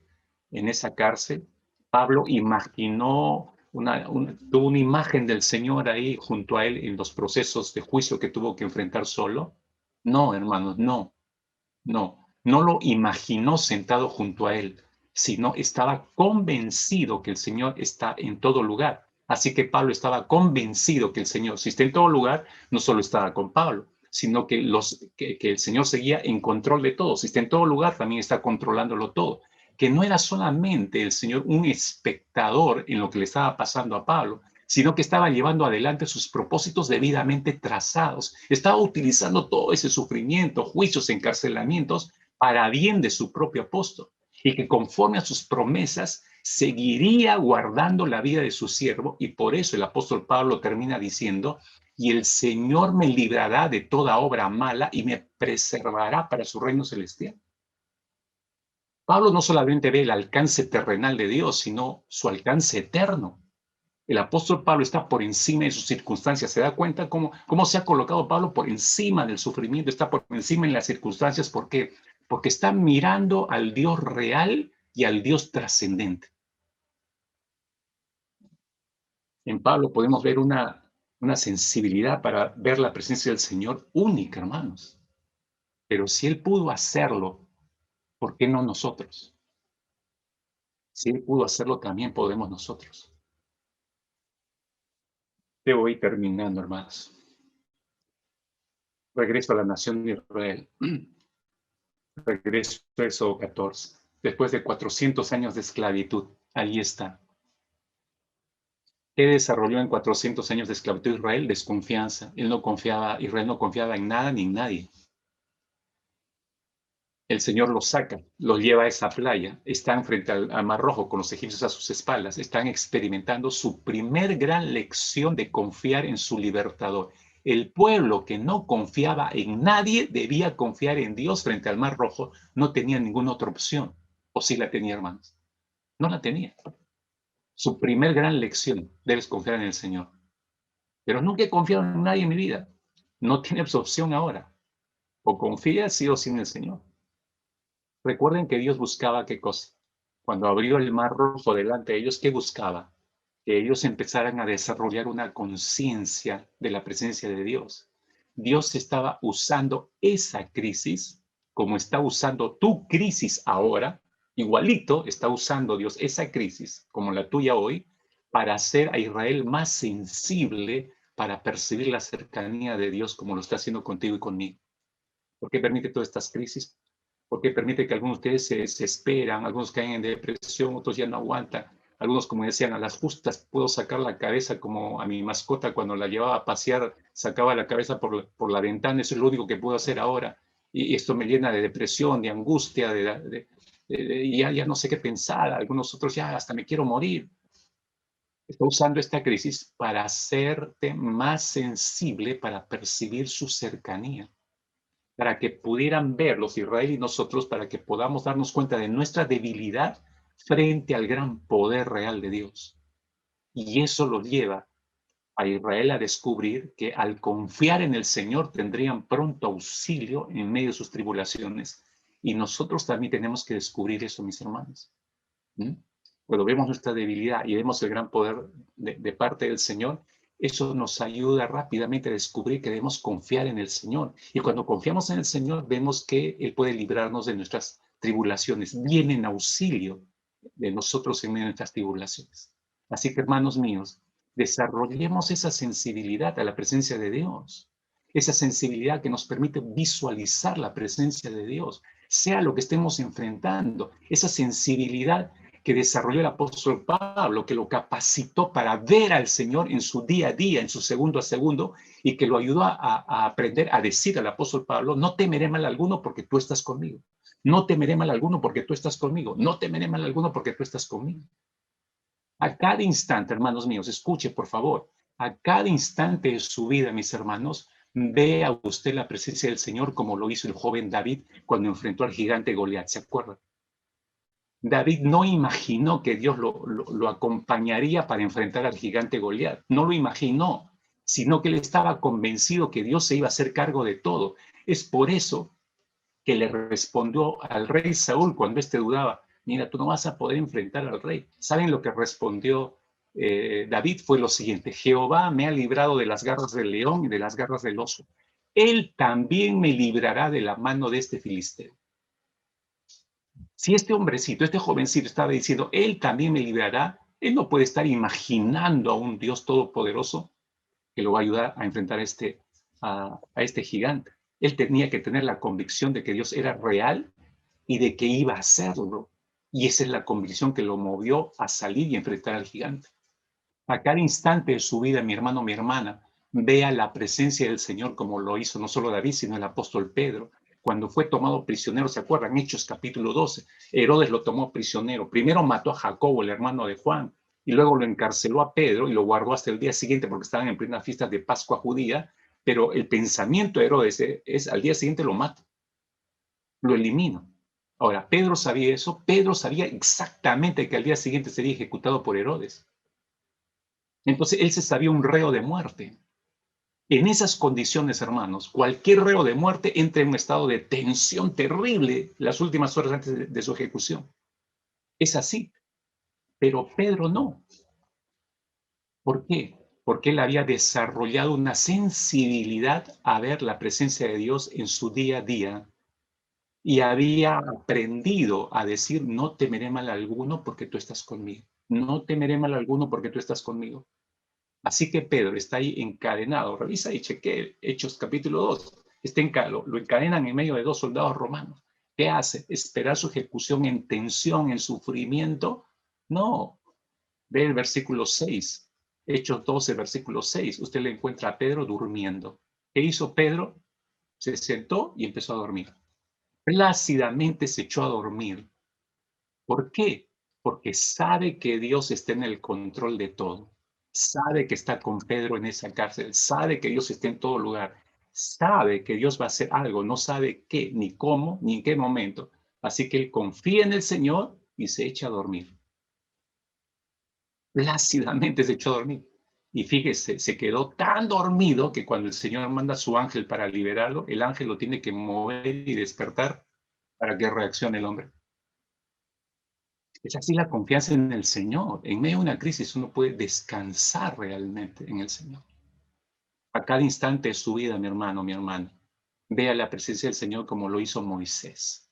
en esa cárcel. Pablo imaginó, tuvo una imagen del Señor ahí junto a él en los procesos de juicio que tuvo que enfrentar solo. No, hermanos, no. No lo imaginó sentado junto a él, sino estaba convencido que el Señor está en todo lugar. Así que Pablo estaba convencido que el Señor, si está en todo lugar, no solo estaba con Pablo, sino que el Señor seguía en control de todo. Si está en todo lugar, también está controlándolo todo. Que no era solamente el Señor un espectador en lo que le estaba pasando a Pablo, sino que estaba llevando adelante sus propósitos debidamente trazados. Estaba utilizando todo ese sufrimiento, juicios, encarcelamientos para bien de su propio apóstol, y que conforme a sus promesas seguiría guardando la vida de su siervo, y por eso el apóstol Pablo termina diciendo: y el Señor me librará de toda obra mala y me preservará para su reino celestial. Pablo no solamente ve el alcance terrenal de Dios, sino su alcance eterno. El apóstol Pablo está por encima de sus circunstancias. ¿Se da cuenta cómo se ha colocado Pablo por encima del sufrimiento? Está por encima en las circunstancias. ¿Por qué? Porque está mirando al Dios real y al Dios trascendente. En Pablo podemos ver una sensibilidad para ver la presencia del Señor única, hermanos. Pero si Él pudo hacerlo, ¿por qué no nosotros? Si Él pudo hacerlo, también podemos nosotros. Debo ir terminando, hermanos. Regreso a la nación de Israel. Regreso a Éxodo 14. Después de 400 años de esclavitud, ahí está. ¿Qué desarrolló en 400 años de esclavitud Israel? Desconfianza. Israel no confiaba en nada ni en nadie. El Señor los saca, los lleva a esa playa, están frente al Mar Rojo con los egipcios a sus espaldas, están experimentando su primer gran lección de confiar en su libertador. El pueblo que no confiaba en nadie debía confiar en Dios frente al Mar Rojo, no tenía ninguna otra opción. ¿O sí la tenía, hermanos? No la tenía. Su primer gran lección, debes confiar en el Señor. Pero nunca he confiado en nadie en mi vida. No tienes opción ahora. O confías sí o sí en el Señor. Recuerden que Dios buscaba qué cosa. Cuando abrió el Mar Rojo delante de ellos, ¿qué buscaba? Que ellos empezaran a desarrollar una conciencia de la presencia de Dios. Dios estaba usando esa crisis, como está usando tu crisis ahora, igualito está usando Dios esa crisis, como la tuya hoy, para hacer a Israel más sensible para percibir la cercanía de Dios como lo está haciendo contigo y conmigo. ¿Por qué permite todas estas crisis? Porque permite que algunos de ustedes se desesperan, algunos caen en depresión, otros ya no aguantan. Algunos, como decían, a las justas puedo sacar la cabeza, como a mi mascota cuando la llevaba a pasear, sacaba la cabeza por la ventana, eso es lo único que puedo hacer ahora. Y esto me llena de depresión, de angustia, y ya no sé qué pensar. Algunos otros ya hasta me quiero morir. Está usando esta crisis para hacerte más sensible, para percibir su cercanía, para que pudieran ver los israelíes y nosotros, para que podamos darnos cuenta de nuestra debilidad frente al gran poder real de Dios. Y eso los lleva a Israel a descubrir que al confiar en el Señor tendrían pronto auxilio en medio de sus tribulaciones. Y nosotros también tenemos que descubrir eso, mis hermanos. Cuando vemos nuestra debilidad y vemos el gran poder de parte del Señor, eso nos ayuda rápidamente a descubrir que debemos confiar en el Señor. Y cuando confiamos en el Señor, vemos que Él puede librarnos de nuestras tribulaciones. Viene en auxilio de nosotros en medio de nuestras tribulaciones. Así que, hermanos míos, desarrollemos esa sensibilidad a la presencia de Dios. Esa sensibilidad que nos permite visualizar la presencia de Dios, sea lo que estemos enfrentando. Esa sensibilidad que desarrolló el apóstol Pablo, que lo capacitó para ver al Señor en su día a día, en su segundo a segundo, y que lo ayudó a aprender a decir al apóstol Pablo: no temeré mal alguno porque tú estás conmigo. No temeré mal alguno porque tú estás conmigo. No temeré mal alguno porque tú estás conmigo. A cada instante, hermanos míos, escuche, por favor, a cada instante de su vida, mis hermanos, vea usted la presencia del Señor como lo hizo el joven David cuando enfrentó al gigante Goliat. ¿Se acuerdan? David no imaginó que Dios lo acompañaría para enfrentar al gigante Goliat. No lo imaginó, sino que él estaba convencido que Dios se iba a hacer cargo de todo. Es por eso que le respondió al rey Saúl cuando éste dudaba: mira, tú no vas a poder enfrentar al rey. ¿Saben lo que respondió David? Fue lo siguiente: Jehová me ha librado de las garras del león y de las garras del oso. Él también me librará de la mano de este filisteo. Si este hombrecito, este jovencito estaba diciendo, él también me librará, él no puede estar imaginando a un Dios todopoderoso que lo va a ayudar a enfrentar a este gigante. Él tenía que tener la convicción de que Dios era real y de que iba a hacerlo. Y esa es la convicción que lo movió a salir y enfrentar al gigante. A cada instante de su vida, mi hermano, mi hermana, vea la presencia del Señor como lo hizo no solo David, sino el apóstol Pedro. Cuando fue tomado prisionero, ¿se acuerdan? Hechos capítulo 12. Herodes lo tomó prisionero. Primero mató a Jacobo, el hermano de Juan, y luego lo encarceló a Pedro y lo guardó hasta el día siguiente porque estaban en plena fiesta de Pascua judía. Pero el pensamiento de Herodes es al día siguiente lo mato, lo elimino. Ahora, Pedro sabía eso. Pedro sabía exactamente que al día siguiente sería ejecutado por Herodes. Entonces él se sabía un reo de muerte. En esas condiciones, hermanos, cualquier reo de muerte entra en un estado de tensión terrible las últimas horas antes de su ejecución. Es así. Pero Pedro no. ¿Por qué? Porque él había desarrollado una sensibilidad a ver la presencia de Dios en su día a día y había aprendido a decir: no temeré mal alguno porque tú estás conmigo. No temeré mal alguno porque tú estás conmigo. Así que Pedro está ahí encadenado. Revisa y cheque Hechos capítulo 2. Lo encadenan en medio de 2 soldados romanos. ¿Qué hace? ¿Esperar su ejecución en tensión, en sufrimiento? No. Ve el versículo 6. Hechos 12, versículo 6. Usted le encuentra a Pedro durmiendo. ¿Qué hizo Pedro? Se sentó y empezó a dormir. Plácidamente se echó a dormir. ¿Por qué? Porque sabe que Dios está en el control de todo. Sabe que está con Pedro en esa cárcel. Sabe que Dios está en todo lugar. Sabe que Dios va a hacer algo. No sabe qué, ni cómo, ni en qué momento. Así que él confía en el Señor y se echa a dormir. Plácidamente se echó a dormir. Y fíjese, se quedó tan dormido que cuando el Señor manda a su ángel para liberarlo, el ángel lo tiene que mover y despertar para que reaccione el hombre. Es así la confianza en el Señor. En medio de una crisis uno puede descansar realmente en el Señor. A cada instante de su vida, mi hermano, mi hermana, vea la presencia del Señor como lo hizo Moisés.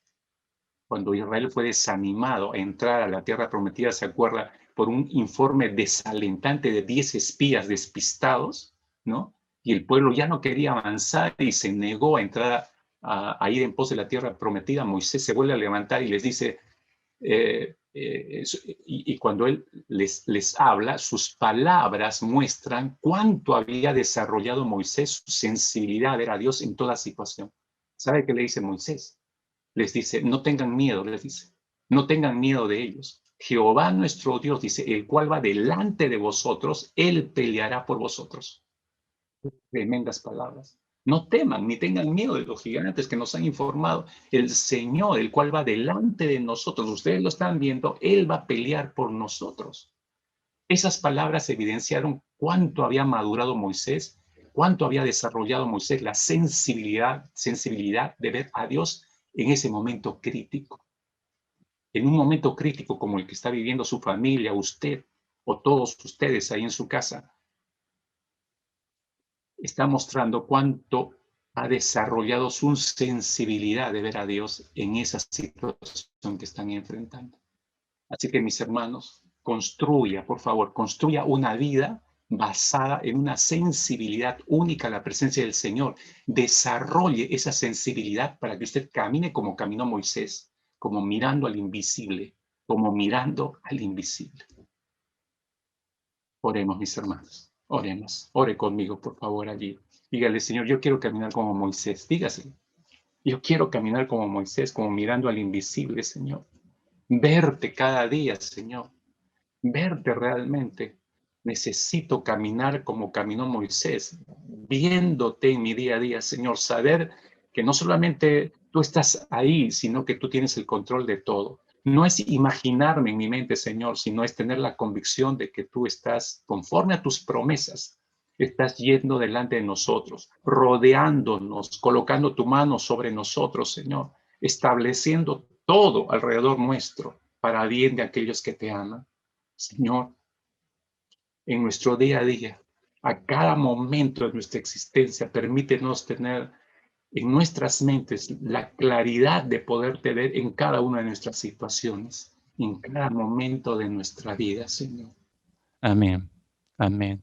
Cuando Israel fue desanimado a entrar a la tierra prometida, ¿se acuerda? Por un informe desalentante de 10 espías despistados, ¿no? Y el pueblo ya no quería avanzar y se negó a entrar a ir en pos de la tierra prometida. Moisés se vuelve a levantar y les dice, y cuando él les habla, sus palabras muestran cuánto había desarrollado Moisés su sensibilidad a ver a Dios en toda situación. ¿Sabe qué le dice Moisés? Les dice: no tengan miedo, les dice, no tengan miedo de ellos. Jehová nuestro Dios, dice, el cual va delante de vosotros, él peleará por vosotros. Tremendas palabras. No teman ni tengan miedo de los gigantes que nos han informado. El Señor, el cual va delante de nosotros, ustedes lo están viendo, Él va a pelear por nosotros. Esas palabras evidenciaron cuánto había madurado Moisés, cuánto había desarrollado Moisés la sensibilidad de ver a Dios en ese momento crítico. En un momento crítico como el que está viviendo su familia, usted o todos ustedes ahí en su casa, está mostrando cuánto ha desarrollado su sensibilidad de ver a Dios en esa situación que están enfrentando. Así que, mis hermanos, construya, por favor, construya una vida basada en una sensibilidad única a la presencia del Señor. Desarrolle esa sensibilidad para que usted camine como caminó Moisés, como mirando al invisible, como mirando al invisible. Oremos, mis hermanos, oremos. Ore conmigo, por favor, allí. Dígale, Señor, yo quiero caminar como Moisés. Dígaselo. Yo quiero caminar como Moisés, como mirando al invisible, Señor. Verte cada día, Señor. Verte realmente. Necesito caminar como caminó Moisés, viéndote en mi día a día, Señor. Saber que no solamente tú estás ahí, sino que tú tienes el control de todo. No es imaginarme en mi mente, Señor, sino es tener la convicción de que tú estás conforme a tus promesas. Estás yendo delante de nosotros, rodeándonos, colocando tu mano sobre nosotros, Señor, estableciendo todo alrededor nuestro para bien de aquellos que te aman. Señor, en nuestro día a día, a cada momento de nuestra existencia, permítenos tener en nuestras mentes la claridad de poderte ver en cada una de nuestras situaciones, en cada momento de nuestra vida, Señor. Amén. Amén.